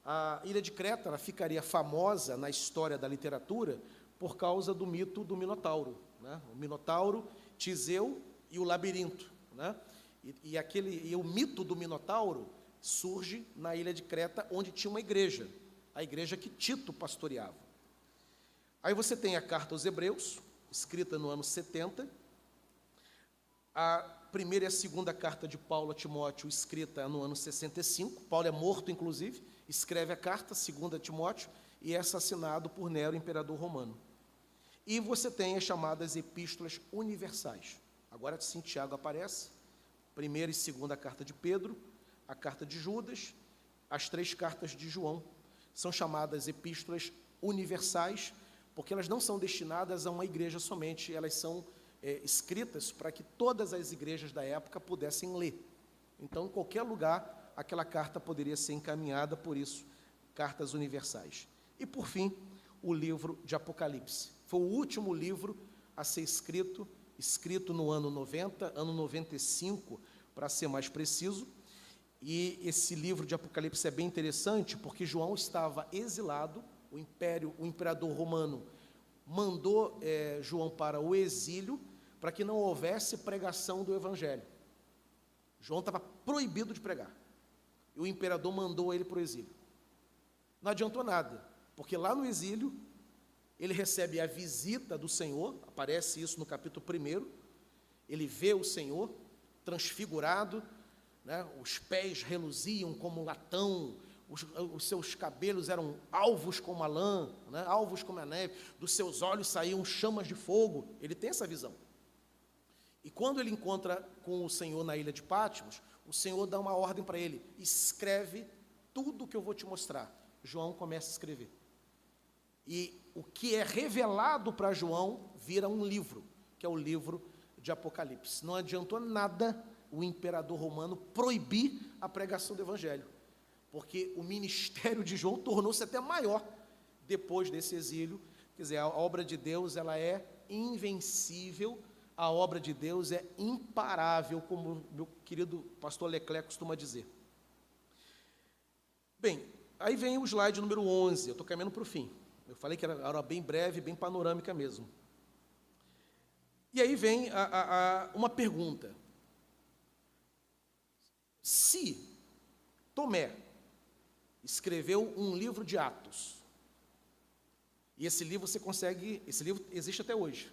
A ilha de Creta, ela ficaria famosa na história da literatura por causa do mito do Minotauro, né? O Minotauro, Tiseu e o labirinto, né? E o mito do Minotauro surge na ilha de Creta, onde tinha uma igreja, a igreja que Tito pastoreava. Aí você tem a carta aos Hebreus, escrita no ano 70, a primeira e a segunda carta de Paulo a Timóteo, escrita no ano 65, Paulo é morto, inclusive, escreve a carta, segunda a Timóteo, e é assassinado por Nero, imperador romano. E você tem as chamadas epístolas universais. Agora sim, Tiago aparece, primeira e segunda carta de Pedro, a carta de Judas, as 3 cartas de João, são chamadas epístolas universais, porque elas não são destinadas a uma igreja somente, elas são escritas para que todas as igrejas da época pudessem ler. Então, em qualquer lugar, aquela carta poderia ser encaminhada, por isso, cartas universais. E, por fim, o livro de Apocalipse. Foi o último livro a ser escrito no ano 90, ano 95, para ser mais preciso. E esse livro de Apocalipse é bem interessante, porque João estava exilado, o imperador romano mandou João para o exílio, para que não houvesse pregação do evangelho. João estava proibido de pregar, e o imperador mandou ele para o exílio. Não adiantou nada, porque lá no exílio, ele recebe a visita do Senhor, aparece isso no capítulo 1, ele vê o Senhor transfigurado, né, os pés reluziam como latão, os seus cabelos eram alvos como a lã, né, alvos como a neve, dos seus olhos saíam chamas de fogo. Ele tem essa visão. E quando ele encontra com o Senhor na ilha de Patmos, o Senhor dá uma ordem para ele: escreve tudo o que eu vou te mostrar. João começa a escrever. E o que é revelado para João vira um livro, que é o livro de Apocalipse. Não adiantou nada o imperador romano proibir a pregação do evangelho, porque o ministério de João tornou-se até maior depois desse exílio. Quer dizer, a obra de Deus, ela é invencível, a obra de Deus é imparável, como meu querido pastor Leclerc costuma dizer. Bem, aí vem o slide número 11, eu estou caminhando para o fim. Eu falei que era bem breve, bem panorâmica mesmo. E aí vem uma pergunta. Se Tomé escreveu um livro de Atos, e esse livro existe até hoje,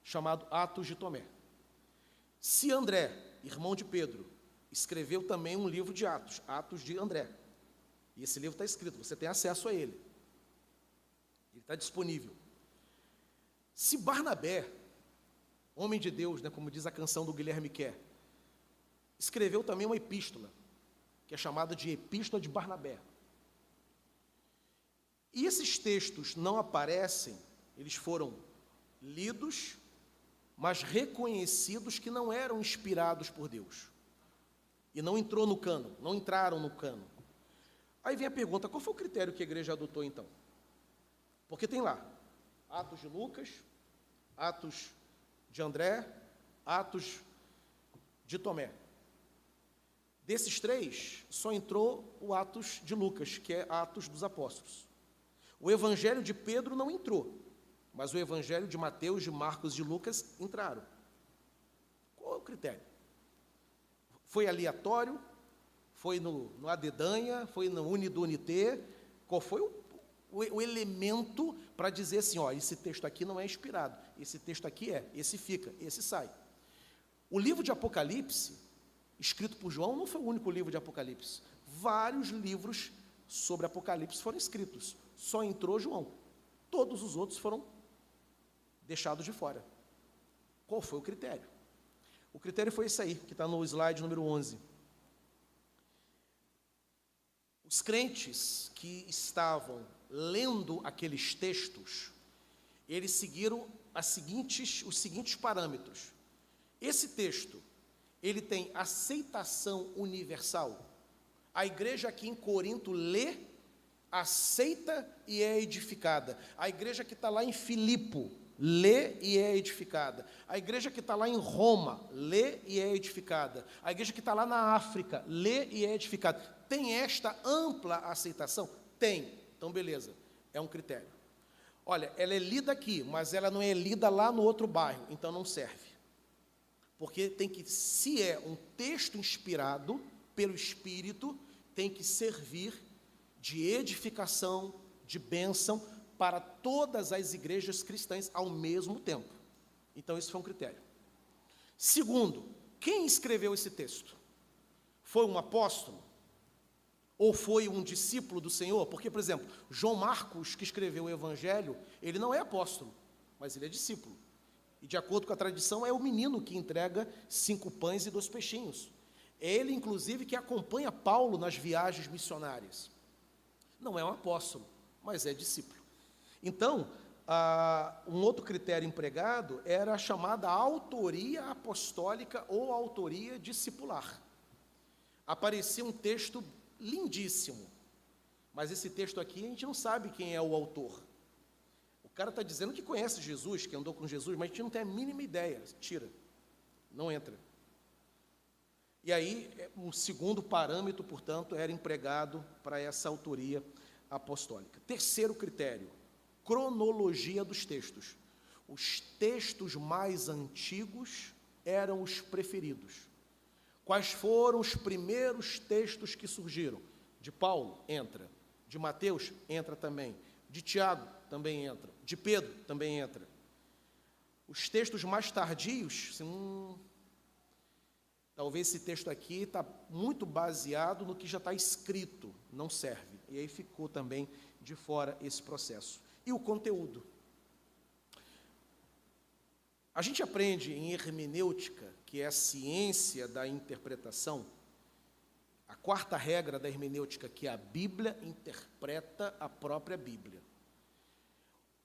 chamado Atos de Tomé. Se André, irmão de Pedro, escreveu também um livro de Atos, Atos de André, e esse livro está escrito, você tem acesso a ele, ele está disponível. Se Barnabé, homem de Deus, né, como diz a canção do Guilherme Kerr, escreveu também uma epístola, que é chamada de Epístola de Barnabé. E esses textos não aparecem, eles foram lidos, mas reconhecidos que não eram inspirados por Deus. E não entraram no cânon. Aí vem a pergunta, qual foi o critério que a igreja adotou então? Porque tem lá, Atos de Lucas, Atos de André, Atos de Tomé. Desses 3, só entrou o Atos de Lucas, que é Atos dos Apóstolos. O Evangelho de Pedro não entrou, mas o Evangelho de Mateus, de Marcos e de Lucas entraram. Qual é o critério? Foi aleatório? Foi no Adedanha? Foi no Unidunité? Qual foi o elemento para dizer assim, ó, esse texto aqui não é inspirado, esse texto aqui é, esse fica, esse sai. O livro de Apocalipse, escrito por João, não foi o único livro de Apocalipse. Vários livros sobre Apocalipse foram escritos, só entrou João. Todos os outros foram deixados de fora. Qual foi o critério? O critério foi esse aí, que está no slide número 11. Os crentes que estavam lendo aqueles textos, eles seguiram os seguintes parâmetros. Esse texto, ele tem aceitação universal. A igreja aqui em Corinto lê, aceita e é edificada. A igreja que está lá em Filipo lê e é edificada. A igreja que está lá em Roma lê e é edificada. A igreja que está lá na África lê e é edificada. Tem esta ampla aceitação? Tem. Então, beleza, é um critério. Olha, ela é lida aqui, mas ela não é lida lá no outro bairro, então não serve. Porque tem que, se é um texto inspirado pelo Espírito, tem que servir de edificação, de bênção para todas as igrejas cristãs ao mesmo tempo. Então, esse foi um critério. Segundo, quem escreveu esse texto? Foi um apóstolo? Ou foi um discípulo do Senhor? Porque, por exemplo, João Marcos, que escreveu o Evangelho, ele não é apóstolo, mas ele é discípulo. E, de acordo com a tradição, é o menino que entrega 5 pães e 2 peixinhos. É ele, inclusive, que acompanha Paulo nas viagens missionárias. Não é um apóstolo, mas é discípulo. Então, um outro critério empregado era a chamada autoria apostólica ou autoria discipular. Aparecia um texto lindíssimo, mas esse texto aqui a gente não sabe quem é o autor. O cara está dizendo que conhece Jesus, que andou com Jesus, mas a gente não tem a mínima ideia. Tira, não entra. E aí, um segundo parâmetro, portanto, era empregado para essa autoria apostólica. Terceiro critério, cronologia dos textos. Os textos mais antigos eram os preferidos. Quais foram os primeiros textos que surgiram? De Paulo, entra. De Mateus, entra também. De Tiago, também entra. De Pedro, também entra. Os textos mais tardios, talvez esse texto aqui está muito baseado no que já está escrito, não serve. E aí ficou também de fora esse processo. E o conteúdo. A gente aprende em hermenêutica, que é a ciência da interpretação, a quarta regra da hermenêutica, que a Bíblia interpreta a própria Bíblia.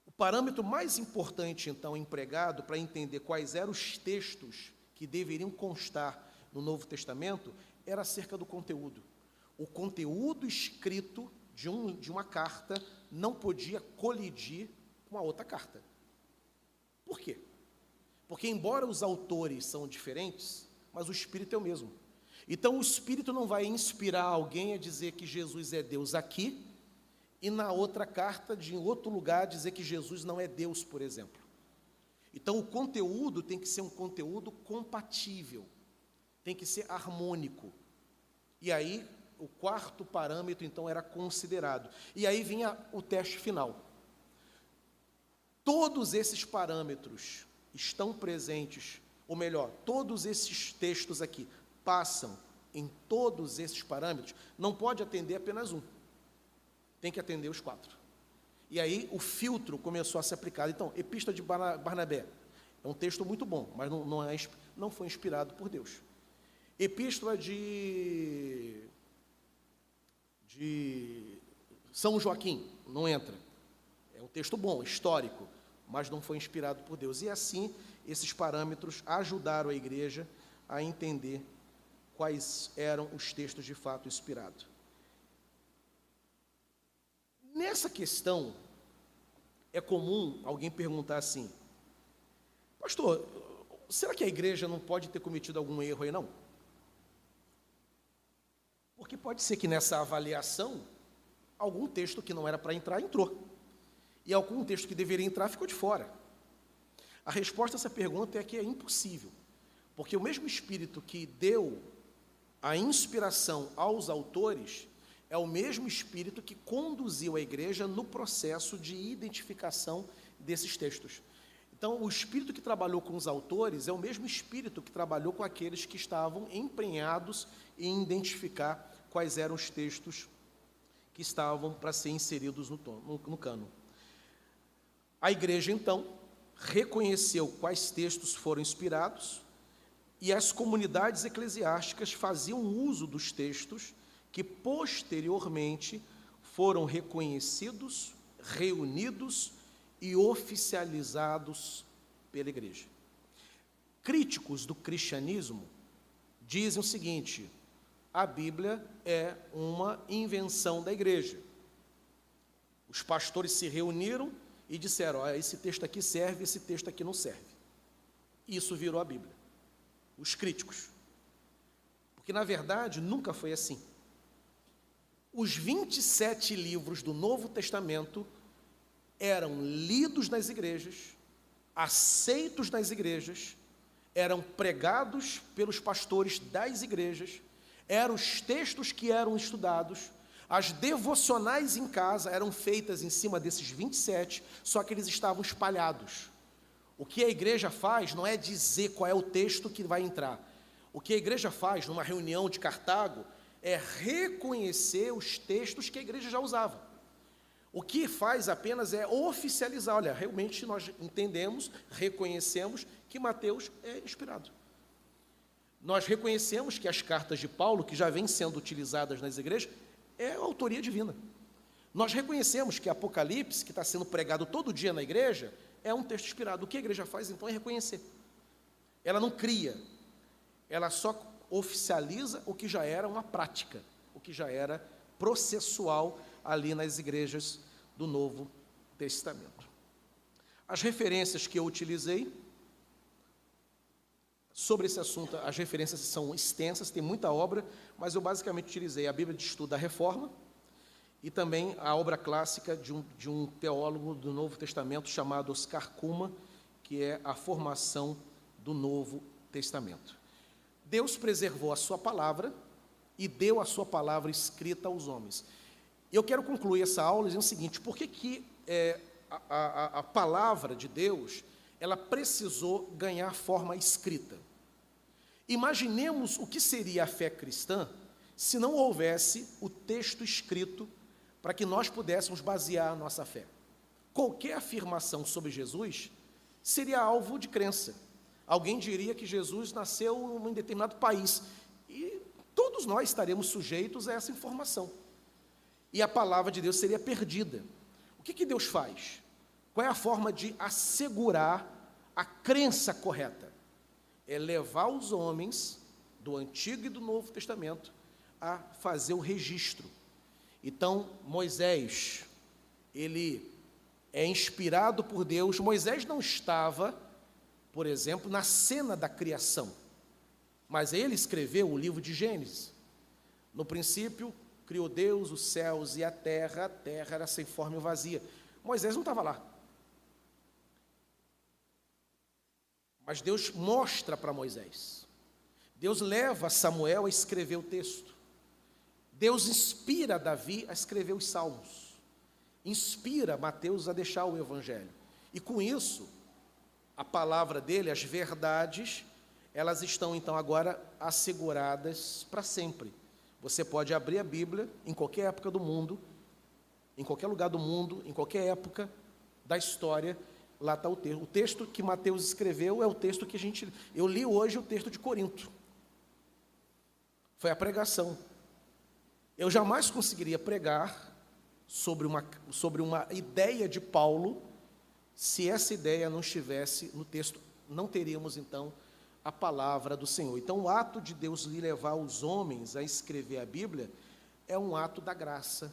O parâmetro mais importante, então, empregado para entender quais eram os textos que deveriam constar no Novo Testamento, era acerca do conteúdo. O conteúdo escrito de uma carta não podia colidir com a outra carta. Por quê? Porque, embora os autores são diferentes, mas o Espírito é o mesmo. Então, o Espírito não vai inspirar alguém a dizer que Jesus é Deus aqui, e na outra carta, de outro lugar, dizer que Jesus não é Deus, por exemplo. Então, o conteúdo tem que ser um conteúdo compatível, tem que ser harmônico. E aí, o quarto parâmetro, então, era considerado. E aí vinha o teste final. Todos esses parâmetros estão presentes, ou melhor, todos esses textos aqui passam em todos esses parâmetros, não pode atender apenas um, tem que atender os 4. E aí o filtro começou a ser aplicado. Então, Epístola de Barnabé é um texto muito bom, mas não foi inspirado por Deus. Epístola de São Joaquim, não entra. É um texto bom, histórico, mas não foi inspirado por Deus. E assim, esses parâmetros ajudaram a igreja a entender quais eram os textos de fato inspirados. Nessa questão, é comum alguém perguntar assim: pastor, será que a igreja não pode ter cometido algum erro aí, não? Porque pode ser que nessa avaliação, algum texto que não era para entrar, entrou. E algum texto que deveria entrar ficou de fora. A resposta a essa pergunta é que é impossível, porque o mesmo Espírito que deu a inspiração aos autores é o mesmo Espírito que conduziu a igreja no processo de identificação desses textos. Então, o Espírito que trabalhou com os autores é o mesmo Espírito que trabalhou com aqueles que estavam empenhados em identificar quais eram os textos que estavam para ser inseridos no cânon. A igreja, então, reconheceu quais textos foram inspirados e as comunidades eclesiásticas faziam uso dos textos que, posteriormente, foram reconhecidos, reunidos e oficializados pela igreja. Críticos do cristianismo dizem o seguinte: a Bíblia é uma invenção da igreja. Os pastores se reuniram e disseram: olha, esse texto aqui serve, esse texto aqui não serve. Isso virou a Bíblia. Os críticos. Porque, na verdade, nunca foi assim. Os 27 livros do Novo Testamento eram lidos nas igrejas, aceitos nas igrejas, eram pregados pelos pastores das igrejas, eram os textos que eram estudados, as devocionais em casa eram feitas em cima desses 27, só que eles estavam espalhados. O que a igreja faz não é dizer qual é o texto que vai entrar. O que a igreja faz numa reunião de Cartago é reconhecer os textos que a igreja já usava. O que faz apenas é oficializar. Olha, realmente nós entendemos, reconhecemos que Mateus é inspirado. Nós reconhecemos que as cartas de Paulo, que já vêm sendo utilizadas nas igrejas, é autoria divina. Nós reconhecemos que Apocalipse, que está sendo pregado todo dia na igreja, é um texto inspirado. O que a igreja faz, então, é reconhecer. Ela não cria, ela só oficializa o que já era uma prática, o que já era processual ali nas igrejas do Novo Testamento. As referências que eu utilizei sobre esse assunto, as referências são extensas, tem muita obra, mas eu basicamente utilizei a Bíblia de Estudo da Reforma e também a obra clássica de um teólogo do Novo Testamento chamado Oscar Cullmann, que é A Formação do Novo Testamento. Deus preservou a sua palavra e deu a sua palavra escrita aos homens. Eu quero concluir essa aula dizendo o seguinte: por que a palavra de Deus ela precisou ganhar forma escrita? Imaginemos o que seria a fé cristã se não houvesse o texto escrito para que nós pudéssemos basear a nossa fé. Qualquer afirmação sobre Jesus seria alvo de crença. Alguém diria que Jesus nasceu em um determinado país e todos nós estaremos sujeitos a essa informação. E a palavra de Deus seria perdida. O que Deus faz? Qual é a forma de assegurar a crença correta? É levar os homens do Antigo e do Novo Testamento a fazer o registro. Então, Moisés, ele é inspirado por Deus. Moisés não estava, por exemplo, na cena da criação, mas ele escreveu o livro de Gênesis. No princípio, criou Deus os céus e a terra era sem forma e vazia. Moisés não estava lá. Mas Deus mostra para Moisés. Deus leva Samuel a escrever o texto. Deus inspira Davi a escrever os salmos. Inspira Mateus a deixar o evangelho. E com isso, a palavra dele, as verdades, elas estão então agora asseguradas para sempre. Você pode abrir a Bíblia em qualquer época do mundo, em qualquer lugar do mundo, em qualquer época da história, lá está o texto. O texto que Mateus escreveu é o texto que eu li hoje, o texto de Corinto. Foi a pregação. Eu jamais conseguiria pregar sobre uma ideia de Paulo se essa ideia não estivesse no texto. Não teríamos, então, a palavra do Senhor. Então, o ato de Deus levar os homens a escrever a Bíblia é um ato da graça,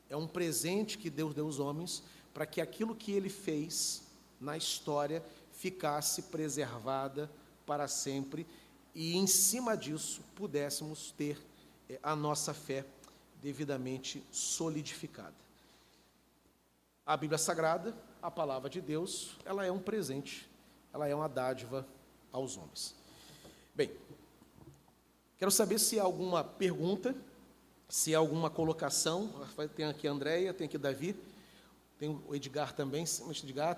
é um presente que Deus deu aos homens para que aquilo que ele fez na história ficasse preservada para sempre e, em cima disso, pudéssemos ter a nossa fé devidamente solidificada. A Bíblia Sagrada, a palavra de Deus, ela é um presente, ela é uma dádiva aos homens. Bem, Quero saber se há alguma pergunta, se há alguma colocação. Tem aqui a Andréia, tem aqui o Davi, tem o Edgar também,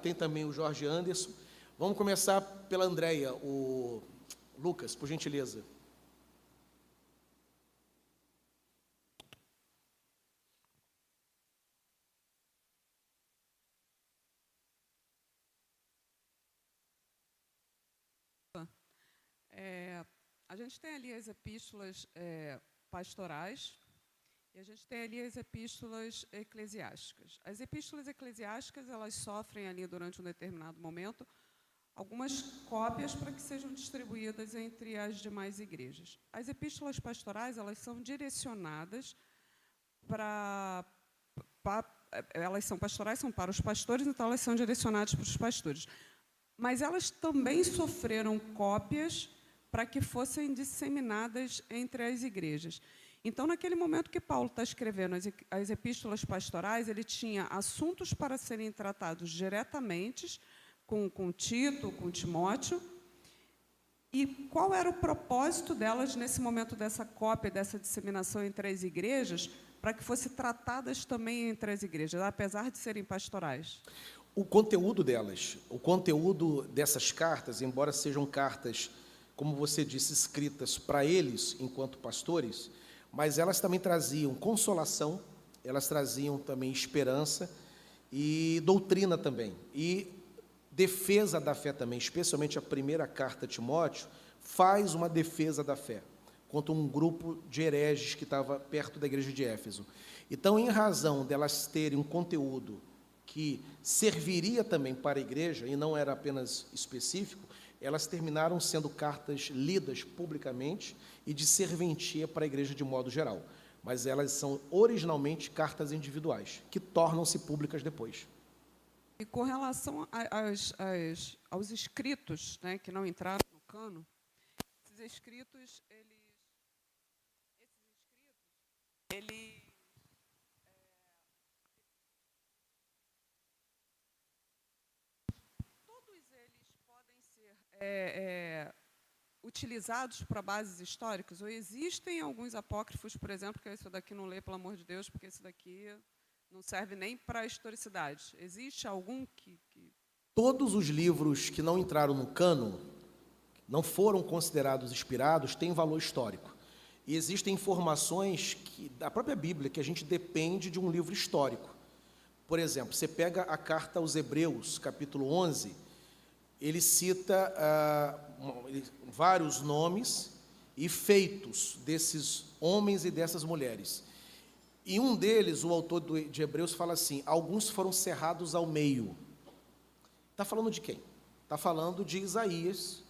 tem também o Jorge Anderson. Vamos começar pela Andréia, o Lucas, por gentileza. A gente tem ali as epístolas pastorais e a gente tem ali as epístolas eclesiásticas. As epístolas eclesiásticas, elas sofrem ali durante um determinado momento algumas cópias para que sejam distribuídas entre as demais igrejas. As epístolas pastorais, elas são direcionadas elas são pastorais, são para os pastores, então elas são direcionadas para os pastores. Mas elas também sofreram cópias para que fossem disseminadas entre as igrejas. Então, naquele momento que Paulo está escrevendo as epístolas pastorais, ele tinha assuntos para serem tratados diretamente com Tito, com Timóteo. E qual era o propósito delas nesse momento dessa cópia, dessa disseminação entre as igrejas, para que fossem tratadas também entre as igrejas, apesar de serem pastorais? O conteúdo delas, o conteúdo dessas cartas, embora sejam cartas, como você disse, escritas para eles, enquanto pastores, mas elas também traziam consolação, elas traziam também esperança e doutrina também, e defesa da fé também, especialmente a primeira carta a Timóteo, faz uma defesa da fé contra um grupo de hereges que estava perto da igreja de Éfeso. Então, em razão delas terem um conteúdo que serviria também para a igreja, e não era apenas específico, elas terminaram sendo cartas lidas publicamente e de serventia para a igreja de modo geral. Mas elas são originalmente cartas individuais, que tornam-se públicas depois. E com relação aos escritos, né, que não entraram no cano, esses escritos, todos eles podem ser utilizados para bases históricas, ou existem alguns apócrifos, por exemplo, que esse daqui não lê, pelo amor de Deus, porque esse daqui não serve nem para a historicidade. Existe algum que... Todos os livros que não entraram no cânon, não foram considerados inspirados, têm valor histórico. E existem informações da própria Bíblia que a gente depende de um livro histórico. Por exemplo, você pega a carta aos Hebreus, capítulo 11, ele cita vários nomes e feitos desses homens e dessas mulheres. E um deles, o autor de Hebreus, fala assim: alguns foram cerrados ao meio. Está falando de quem? Está falando de Isaías,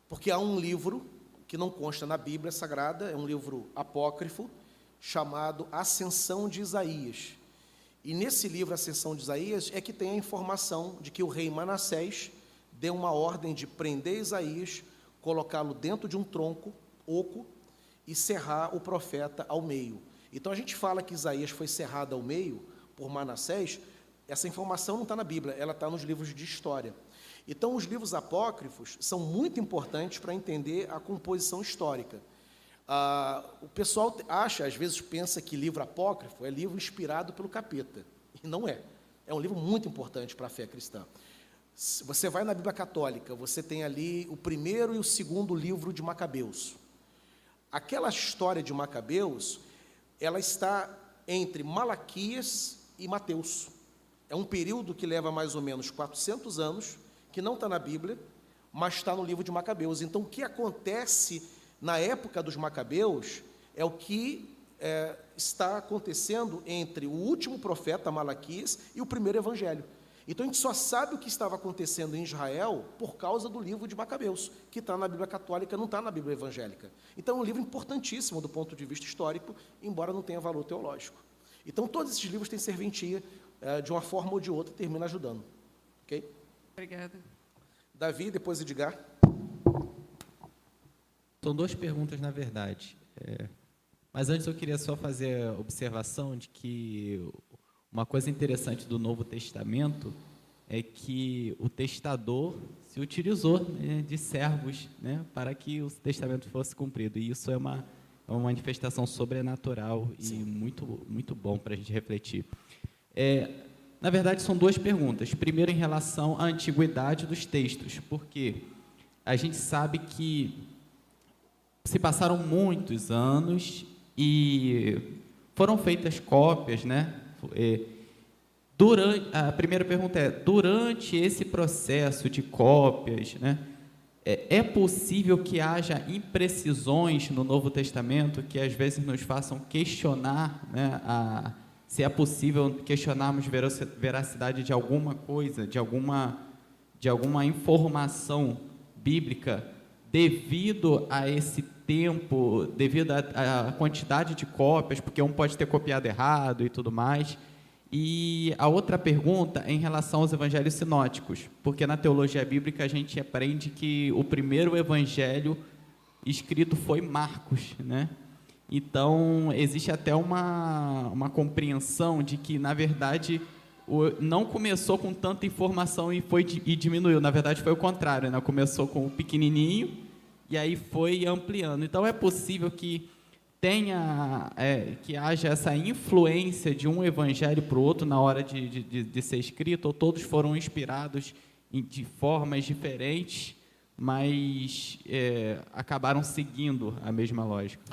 porque há um livro que não consta na Bíblia Sagrada, é um livro apócrifo, chamado Ascensão de Isaías. E nesse livro, Ascensão de Isaías, é que tem a informação de que o rei Manassés deu uma ordem de prender Isaías, colocá-lo dentro de um tronco oco e serrar o profeta ao meio. Então, a gente fala que Isaías foi cerrado ao meio por Manassés, essa informação não está na Bíblia, ela está nos livros de história. Então, os livros apócrifos são muito importantes para entender a composição histórica. O pessoal acha, às vezes pensa que livro apócrifo é livro inspirado pelo capeta, e não é. É um livro muito importante para a fé cristã. Você vai na Bíblia Católica, você tem ali o primeiro e o segundo livro de Macabeus. Aquela história de Macabeus, ela está entre Malaquias e Mateus. É um período que leva mais ou menos 400 anos, que não está na Bíblia, mas está no livro de Macabeus. Então, o que acontece na época dos Macabeus é o que está acontecendo entre o último profeta, Malaquias, e o primeiro evangelho. Então, a gente só sabe o que estava acontecendo em Israel por causa do livro de Macabeus, que está na Bíblia Católica, não está na Bíblia Evangélica. Então, é um livro importantíssimo do ponto de vista histórico, embora não tenha valor teológico. Então, todos esses livros têm serventia, de uma forma ou de outra, termina ajudando. Ok? Obrigada. Davi, depois Edgar. São duas perguntas, na verdade. Mas antes eu queria só fazer a observação de que uma coisa interessante do Novo Testamento é que o testador, se se utilizou, né, de servos, né, para que o testamento fosse cumprido. E isso é uma manifestação sobrenatural e muito, muito bom para a gente refletir. Na verdade, são duas perguntas. Primeiro, em relação à antiguidade dos textos, porque a gente sabe que se passaram muitos anos e foram feitas cópias, né? A primeira pergunta é, durante esse processo de cópias, né, é possível que haja imprecisões no Novo Testamento que às vezes nos façam questionar, né, se é possível questionarmos veracidade de alguma coisa, de alguma informação bíblica, devido a esse tempo, devido à quantidade de cópias, porque um pode ter copiado errado e tudo mais. E a outra pergunta é em relação aos evangelhos sinóticos, porque na teologia bíblica a gente aprende que o primeiro evangelho escrito foi Marcos, né? Então, existe até uma compreensão de que, na verdade, não começou com tanta informação e diminuiu. Na verdade, foi o contrário, né? Começou com o pequenininho e aí foi ampliando. Então, é possível que que haja essa influência de um evangelho para o outro na hora de ser escrito, ou todos foram inspirados de formas diferentes, mas acabaram seguindo a mesma lógica.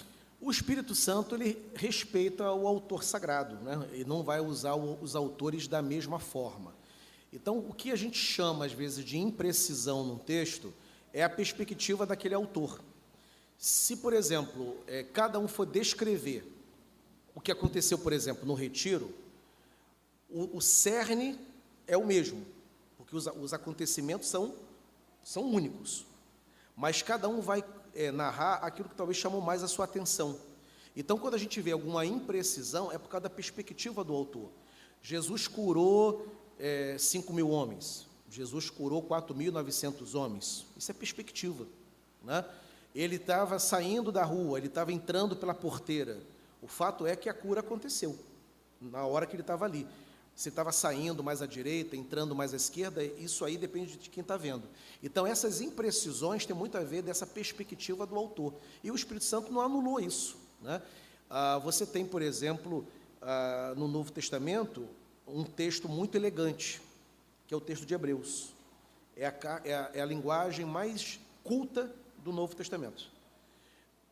O Espírito Santo, ele respeita o autor sagrado, né? E não vai usar os autores da mesma forma. Então, o que a gente chama, às vezes, de imprecisão num texto é a perspectiva daquele autor. Se, por exemplo, cada um for descrever o que aconteceu, por exemplo, no retiro, o cerne é o mesmo, porque os acontecimentos são únicos, mas cada um vai narrar aquilo que talvez chamou mais a sua atenção. Então, quando a gente vê alguma imprecisão, é por causa da perspectiva do autor. Jesus curou 5.000 homens, Jesus curou 4.900 homens, isso é perspectiva, né? Ele estava saindo da rua, ele estava entrando pela porteira. O fato é que a cura aconteceu na hora que ele estava ali. Se estava saindo mais à direita, entrando mais à esquerda, isso aí depende de quem está vendo. Então, essas imprecisões têm muito a ver dessa perspectiva do autor. E o Espírito Santo não anulou isso, né? Você tem, por exemplo, no Novo Testamento, um texto muito elegante, que é o texto de Hebreus. É a linguagem mais culta do Novo Testamento.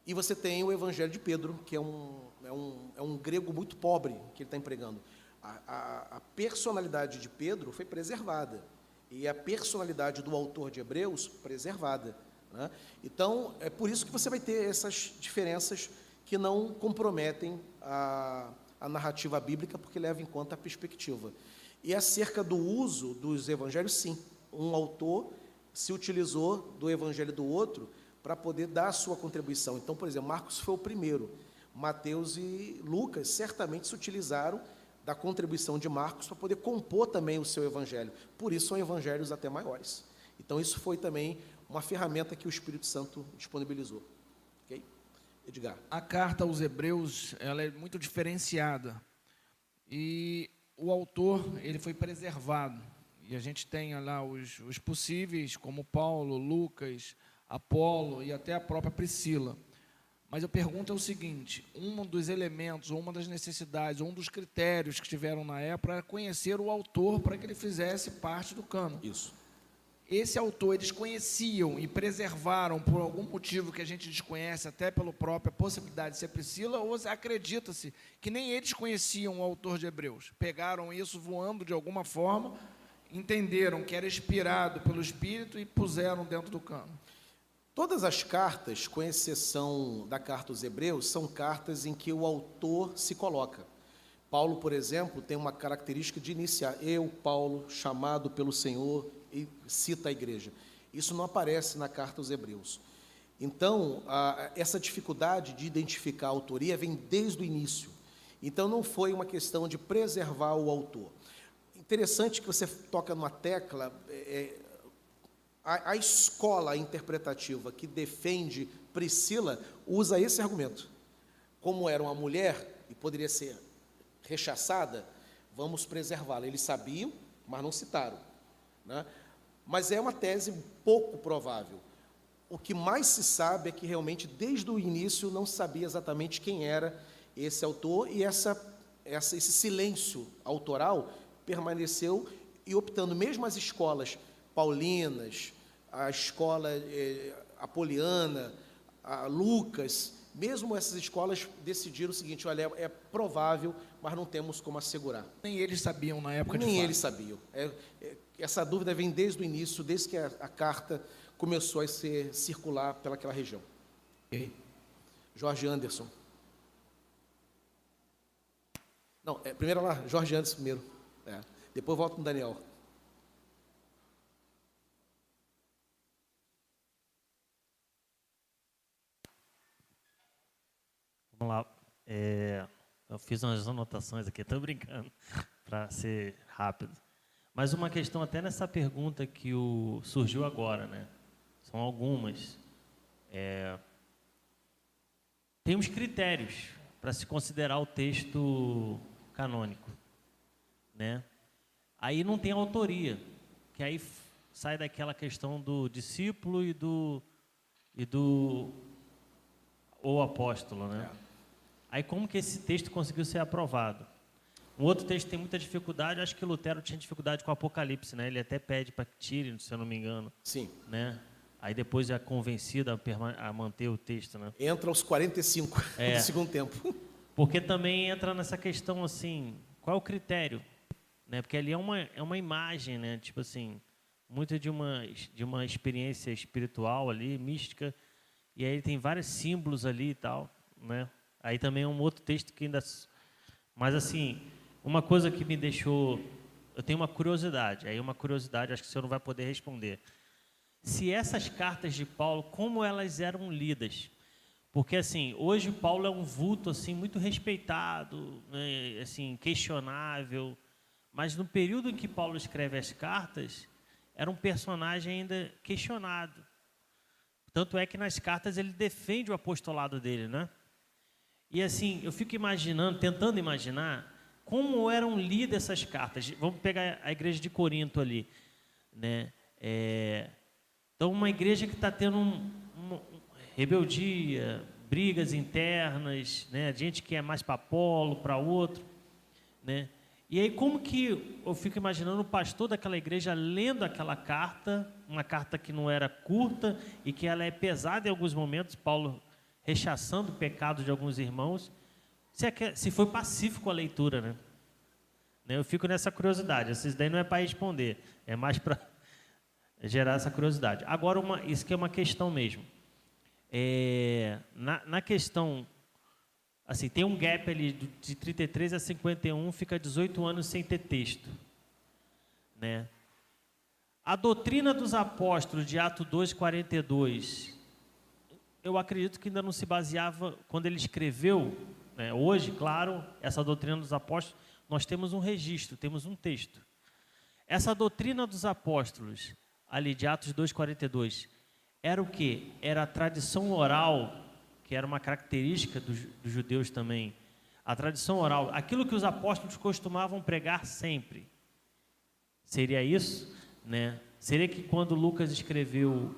E você tem o Evangelho de Pedro, que é um grego muito pobre que ele está empregando. A personalidade de Pedro foi preservada, e a personalidade do autor de Hebreus preservada, né? Então, é por isso que você vai ter essas diferenças que não comprometem a narrativa bíblica, porque leva em conta a perspectiva. E acerca do uso dos evangelhos, sim, um autor se utilizou do evangelho do outro para poder dar a sua contribuição. Então, por exemplo, Marcos foi o primeiro. Mateus e Lucas certamente se utilizaram da contribuição de Marcos para poder compor também o seu evangelho. Por isso são evangelhos até maiores. Então, isso foi também uma ferramenta que o Espírito Santo disponibilizou. Ok? Edgar. A carta aos Hebreus, ela é muito diferenciada. E o autor, ele foi preservado. E a gente tem lá os possíveis, como Paulo, Lucas, Apolo e até a própria Priscila. Mas a pergunta é o seguinte: um dos elementos, ou uma das necessidades, ou um dos critérios que tiveram na época era conhecer o autor para que ele fizesse parte do cânon. Isso. Esse autor eles conheciam e preservaram por algum motivo que a gente desconhece, até pela própria possibilidade de ser Priscila, ou acredita-se que nem eles conheciam o autor de Hebreus. Pegaram isso voando de alguma forma, entenderam que era inspirado pelo Espírito e puseram dentro do cânon. Todas as cartas, com exceção da carta aos Hebreus, são cartas em que o autor se coloca. Paulo, por exemplo, tem uma característica de iniciar: eu, Paulo, chamado pelo Senhor, e cita a igreja. Isso não aparece na carta aos Hebreus. Então, essa dificuldade de identificar a autoria vem desde o início. Então, não foi uma questão de preservar o autor. Interessante que você toca numa tecla. A escola interpretativa que defende Priscila usa esse argumento. Como era uma mulher e poderia ser rechaçada, vamos preservá-la. Eles sabiam, mas não citaram, né? Mas é uma tese pouco provável. O que mais se sabe é que realmente, desde o início, não se sabia exatamente quem era esse autor, e esse silêncio autoral permaneceu, e optando mesmo as escolas paulinas, a escola apoliana, a Lucas, mesmo essas escolas decidiram o seguinte: olha, é provável, mas não temos como assegurar. Nem eles sabiam na época de Nem fato. eles sabiam. Essa dúvida vem desde o início, desde que a carta começou a circular pelaquela região. Ok. Jorge Anderson. Não, primeiro lá, Jorge Anderson primeiro. Depois volto com o Daniel. Vamos lá. Eu fiz umas anotações aqui, estou brincando, para ser rápido. Mas uma questão até nessa pergunta que surgiu agora, né? São algumas. Tem uns critérios para se considerar o texto canônico, né? Aí não tem autoria, que aí sai daquela questão do discípulo e do ou apóstolo, né? Aí como que esse texto conseguiu ser aprovado? Um outro texto tem muita dificuldade, acho que Lutero tinha dificuldade com o Apocalipse, né? Ele até pede para que tire, se eu não me engano. Sim. Né? Aí depois é convencido a manter o texto, né? Entra aos 45 do segundo tempo. Porque também entra nessa questão assim, qual é o critério? Né? Porque ali é uma imagem, né? Tipo assim, muito de uma experiência espiritual ali, mística, e aí tem vários símbolos ali e tal, né? Aí também é um outro texto que ainda... Mas assim, uma coisa que me deixou... Eu tenho uma curiosidade, acho que o senhor não vai poder responder. Se essas cartas de Paulo, como elas eram lidas? Porque assim, hoje Paulo é um vulto assim, muito respeitado, né? Assim, questionável, mas no período em que Paulo escreve as cartas, era um personagem ainda questionado. Tanto é que nas cartas ele defende o apostolado dele, né? E assim, eu fico imaginando, tentando imaginar, como eram lidas essas cartas. Vamos pegar a igreja de Corinto ali, né? Então, uma igreja que está tendo rebeldia, brigas internas, né? Gente que é mais para Apolo, para outro, né? E aí, como que eu fico imaginando o pastor daquela igreja lendo aquela carta, uma carta que não era curta e que ela é pesada em alguns momentos, Paulo rechaçando o pecado de alguns irmãos, se foi pacífico a leitura, né? Eu fico nessa curiosidade. Isso daí não é para responder, é mais para gerar essa curiosidade. Agora, isso que é uma questão mesmo. Na questão, assim, tem um gap ali de 33 a 51, fica 18 anos sem ter texto, né? A doutrina dos apóstolos de Atos 2:42, eu acredito que ainda não se baseava, quando ele escreveu, né? Hoje, claro, essa doutrina dos apóstolos, nós temos um registro, temos um texto. Essa doutrina dos apóstolos, ali de Atos 2:42, era o quê? Era a tradição oral, que era uma característica dos judeus também. A tradição oral, aquilo que os apóstolos costumavam pregar sempre. Seria isso, né? Seria que quando Lucas escreveu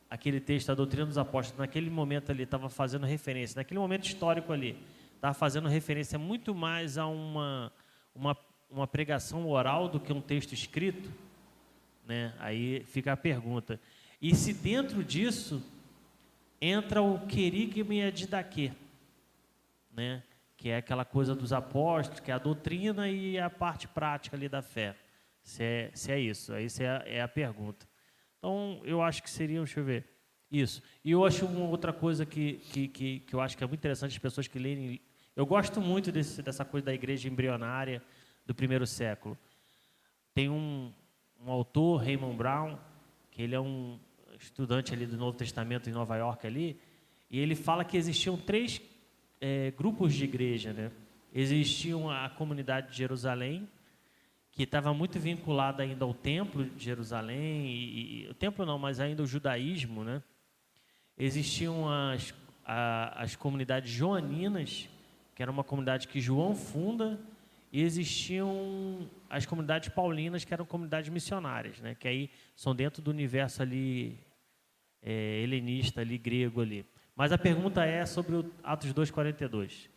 aquele texto, a doutrina dos apóstolos, naquele momento ali, estava fazendo referência, naquele momento histórico ali, estava fazendo referência muito mais a uma pregação oral do que um texto escrito, né? Aí fica a pergunta. E se dentro disso entra o querigma e a didaquê, né? Que é aquela coisa dos apóstolos, que é a doutrina e a parte prática ali da fé. Se é isso, aí é a pergunta. Então, eu acho que seria, deixa eu ver, isso. E eu acho uma outra coisa que eu acho que é muito interessante, as pessoas que leem. Eu gosto muito dessa coisa da igreja embrionária do primeiro século. Tem um autor, Raymond Brown, que ele é um estudante ali do Novo Testamento em Nova York ali, e ele fala que existiam 3 grupos de igreja, né? Existiam a comunidade de Jerusalém, que estava muito vinculada ainda ao templo de Jerusalém, e o templo não, mas ainda o judaísmo, né? Existiam as comunidades joaninas, que era uma comunidade que João funda, e existiam as comunidades paulinas, que eram comunidades missionárias, né? Que aí são dentro do universo ali helenista, ali, grego ali. Mas a pergunta é sobre o Atos 2:42.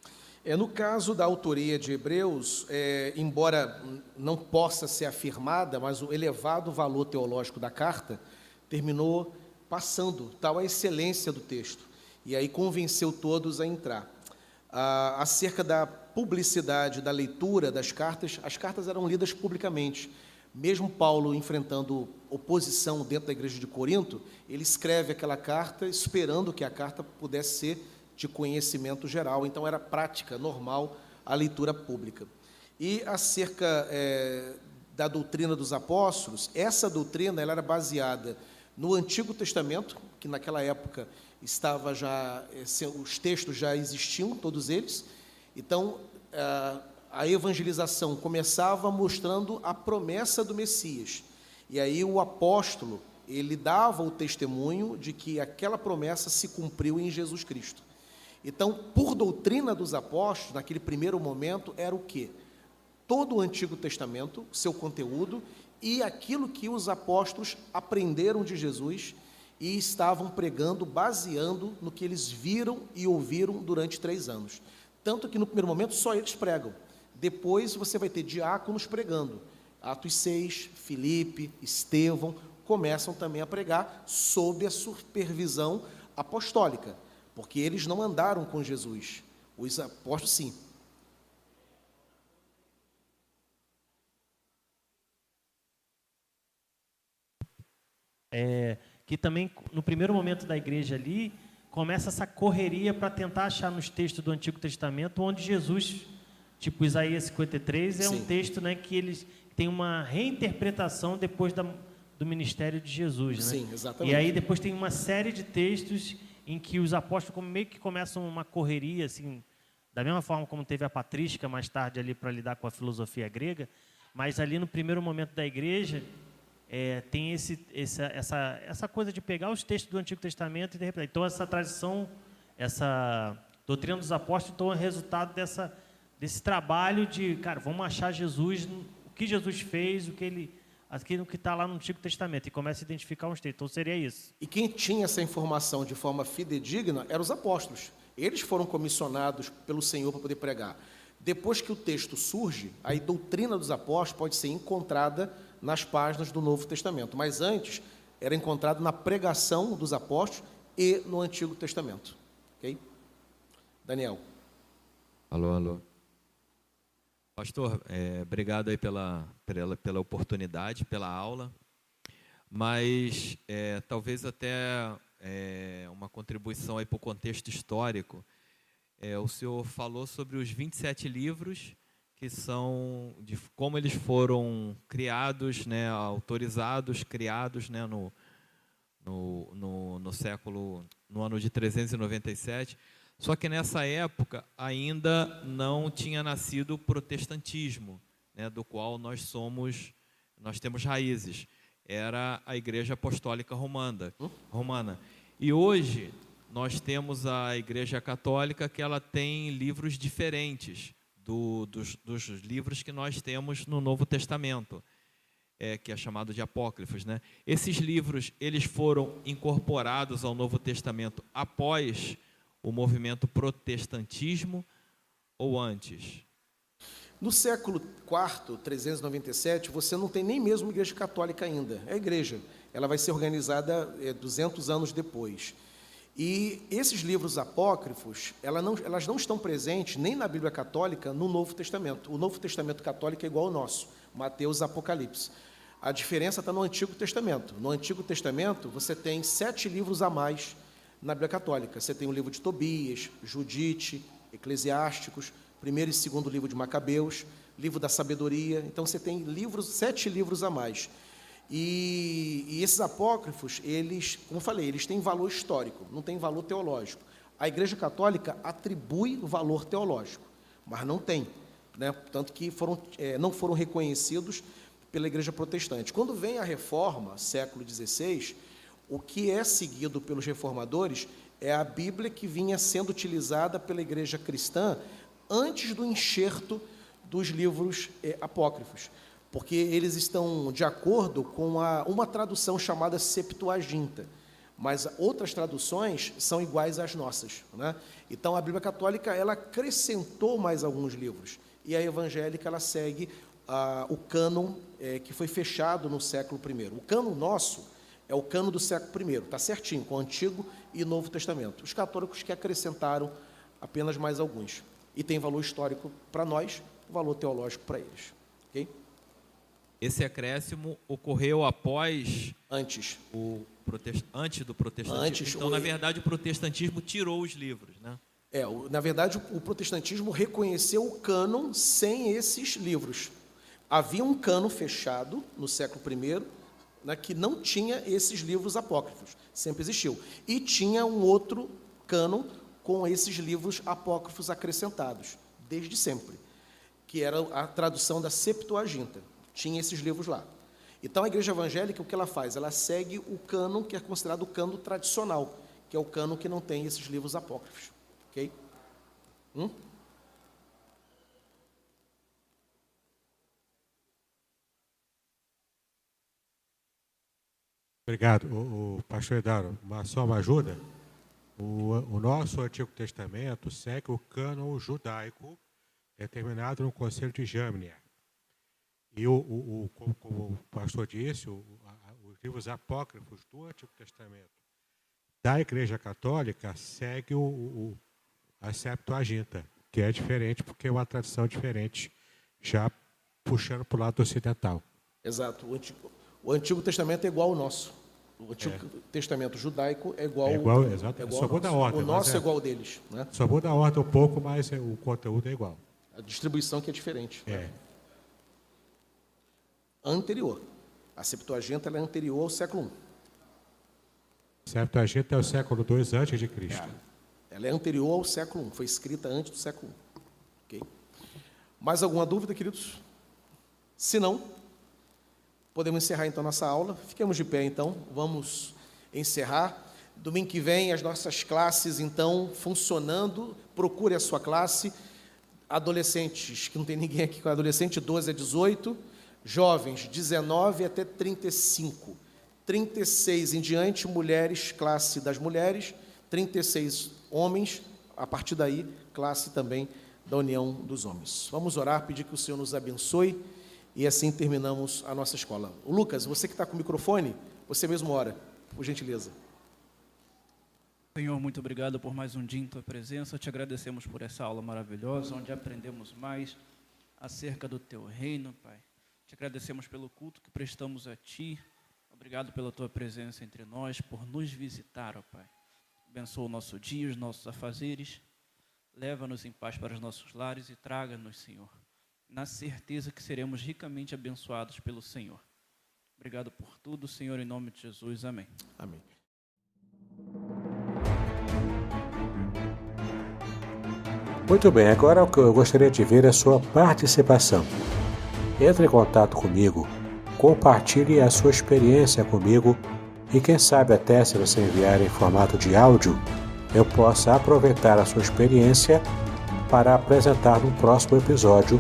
No caso da autoria de Hebreus, embora não possa ser afirmada, mas o elevado valor teológico da carta terminou passando tal a excelência do texto, e aí convenceu todos a entrar. Acerca da publicidade da leitura das cartas, as cartas eram lidas publicamente. Mesmo Paulo enfrentando oposição dentro da igreja de Corinto, ele escreve aquela carta esperando que a carta pudesse ser de conhecimento geral, então era prática, normal, a leitura pública. E acerca da doutrina dos apóstolos, essa doutrina ela era baseada no Antigo Testamento, que naquela época estava já, os textos já existiam, todos eles. Então, a evangelização começava mostrando a promessa do Messias. E aí o apóstolo, ele dava o testemunho de que aquela promessa se cumpriu em Jesus Cristo. Então, por doutrina dos apóstolos, naquele primeiro momento, era o quê? Todo o Antigo Testamento, seu conteúdo, e aquilo que os apóstolos aprenderam de Jesus e estavam pregando, baseando no que eles viram e ouviram durante 3 anos. Tanto que, no primeiro momento, só eles pregam. Depois, você vai ter diáconos pregando. Atos 6, Filipe, Estevão, começam também a pregar sob a supervisão apostólica, porque eles não andaram com Jesus. Os apóstolos, sim. Que também, no primeiro momento da igreja ali, começa essa correria para tentar achar nos textos do Antigo Testamento onde Jesus, tipo Isaías 53, Sim. um texto, né, que eles têm uma reinterpretação depois do ministério de Jesus, né? Sim, exatamente. E aí depois tem uma série de textos em que os apóstolos meio que começam uma correria, assim, da mesma forma como teve a patrística mais tarde ali para lidar com a filosofia grega, mas ali no primeiro momento da igreja tem essa coisa de pegar os textos do Antigo Testamento e interpretar. Então essa tradição, essa doutrina dos apóstolos, então é resultado desse trabalho de, cara, vamos achar Jesus, o que Jesus fez, aquilo que está lá no Antigo Testamento, e começa a identificar uns textos. Então seria isso. E quem tinha essa informação de forma fidedigna eram os apóstolos. Eles foram comissionados pelo Senhor para poder pregar. Depois que o texto surge, a doutrina dos apóstolos pode ser encontrada nas páginas do Novo Testamento, mas antes era encontrado na pregação dos apóstolos e no Antigo Testamento. Ok? Daniel. Alô. Pastor, obrigado aí pela oportunidade, pela aula, mas talvez até uma contribuição aí para o contexto histórico. O senhor falou sobre os 27 livros, que são de como eles foram criados, né, autorizados, criados, né, no século, no ano de 397. Só que nessa época ainda não tinha nascido o protestantismo, né, do qual nós temos raízes. Era a Igreja Apostólica Romana. E hoje nós temos a Igreja Católica, que ela tem livros diferentes dos livros que nós temos no Novo Testamento, que é chamado de apócrifos, né? Esses livros, eles foram incorporados ao Novo Testamento após o movimento protestantismo ou antes? No século IV, 397, você não tem nem mesmo igreja católica ainda. É a igreja. Ela vai ser organizada 200 anos depois. E esses livros apócrifos, elas não estão presentes nem na Bíblia Católica, no Novo Testamento. O Novo Testamento católico é igual ao nosso, Mateus e Apocalipse. A diferença está no Antigo Testamento. No Antigo Testamento, você tem 7 livros a mais na Bíblia Católica. Você tem o livro de Tobias, Judite, Eclesiásticos, primeiro e segundo livro de Macabeus, livro da sabedoria. Então, você tem 7 livros a mais. E esses apócrifos, eles, como eu falei, eles têm valor histórico, não têm valor teológico. A Igreja Católica atribui valor teológico, mas não tem, né? Tanto que não foram reconhecidos pela Igreja Protestante. Quando vem a Reforma, século XVI, o que é seguido pelos reformadores é a Bíblia que vinha sendo utilizada pela Igreja Cristã antes do enxerto dos livros apócrifos, porque eles estão de acordo com uma tradução chamada Septuaginta, mas outras traduções são iguais às nossas, né? Então, a Bíblia Católica, ela acrescentou mais alguns livros, e a evangélica, ela segue o cânon que foi fechado no século I. O cânon nosso é o cânon do século I, está certinho, com o Antigo e Novo Testamento. Os católicos que acrescentaram apenas mais alguns. E tem valor histórico para nós, valor teológico para eles. Ok? Esse acréscimo ocorreu após... Antes do protestantismo. Então, na verdade, o protestantismo tirou os livros, né? Na verdade, o protestantismo reconheceu o cânon sem esses livros. Havia um cânon fechado no século I, né, que não tinha esses livros apócrifos, sempre existiu. E tinha um outro cânon com esses livros apócrifos acrescentados, desde sempre, que era a tradução da Septuaginta. Tinha esses livros lá. Então, a igreja evangélica, o que ela faz? Ela segue o cânon que é considerado o cânon tradicional, que é o cânon que não tem esses livros apócrifos. Ok? Obrigado. O pastor Edaro, só uma ajuda. O nosso Antigo Testamento segue o cânon judaico determinado no Concílio de Jamnia. E, como o pastor disse, os livros apócrifos do Antigo Testamento da Igreja Católica segue a Septuaginta, que é diferente, porque é uma tradição diferente, já puxando para o lado ocidental. Exato. O Antigo Testamento é igual ao nosso. O Antigo Testamento judaico é igual exato. Só muda a ordem. O nosso é igual ao deles, né? Só muda a ordem um pouco, mas o conteúdo é igual. A distribuição que é diferente. Né? Anterior. A Septuaginta, ela é anterior ao século I. A Septuaginta é o século II antes de Cristo. Ela é anterior ao século I. Foi escrita antes do século I. Okay? Mais alguma dúvida, queridos? Se não, podemos encerrar então nossa aula. Fiquemos de pé então, vamos encerrar. Domingo que vem as nossas classes então funcionando. Procure a sua classe. Adolescentes, que não tem ninguém aqui com adolescente, 12 a 18. Jovens, 19 até 35. 36 em diante, mulheres, classe das mulheres. 36 homens, a partir daí, classe também da União dos Homens. Vamos orar, pedir que o Senhor nos abençoe. E assim terminamos a nossa escola. O Lucas, você que está com o microfone, você mesmo ora, por gentileza. Senhor, muito obrigado por mais um dia em Tua presença. Te agradecemos por essa aula maravilhosa, onde aprendemos mais acerca do Teu reino, Pai. Te agradecemos pelo culto que prestamos a Ti. Obrigado pela Tua presença entre nós, por nos visitar, ó Pai. Abençoa o nosso dia, os nossos afazeres. Leva-nos em paz para os nossos lares e traga-nos, Senhor, na certeza que seremos ricamente abençoados pelo Senhor. Obrigado por tudo, Senhor, em nome de Jesus. Amém. Amém. Muito bem, agora o que eu gostaria de ver é a sua participação. Entre em contato comigo, compartilhe a sua experiência comigo e quem sabe até se você enviar em formato de áudio, eu possa aproveitar a sua experiência para apresentar no próximo episódio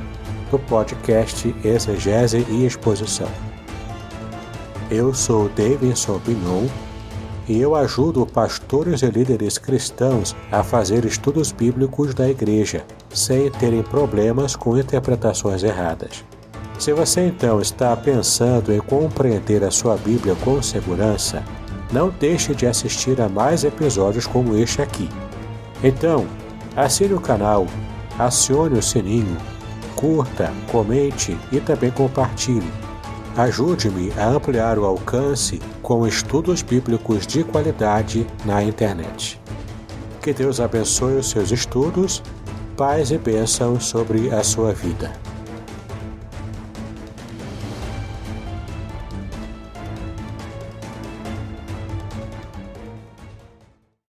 do podcast Exegese e Exposição. Eu sou Davidson Bignon e eu ajudo pastores e líderes cristãos a fazer estudos bíblicos da igreja, sem terem problemas com interpretações erradas. Se você então está pensando em compreender a sua Bíblia com segurança, não deixe de assistir a mais episódios como este aqui. Então, assine o canal, acione o sininho, curta, comente e também compartilhe. Ajude-me a ampliar o alcance com estudos bíblicos de qualidade na internet. Que Deus abençoe os seus estudos, paz e bênçãos sobre a sua vida.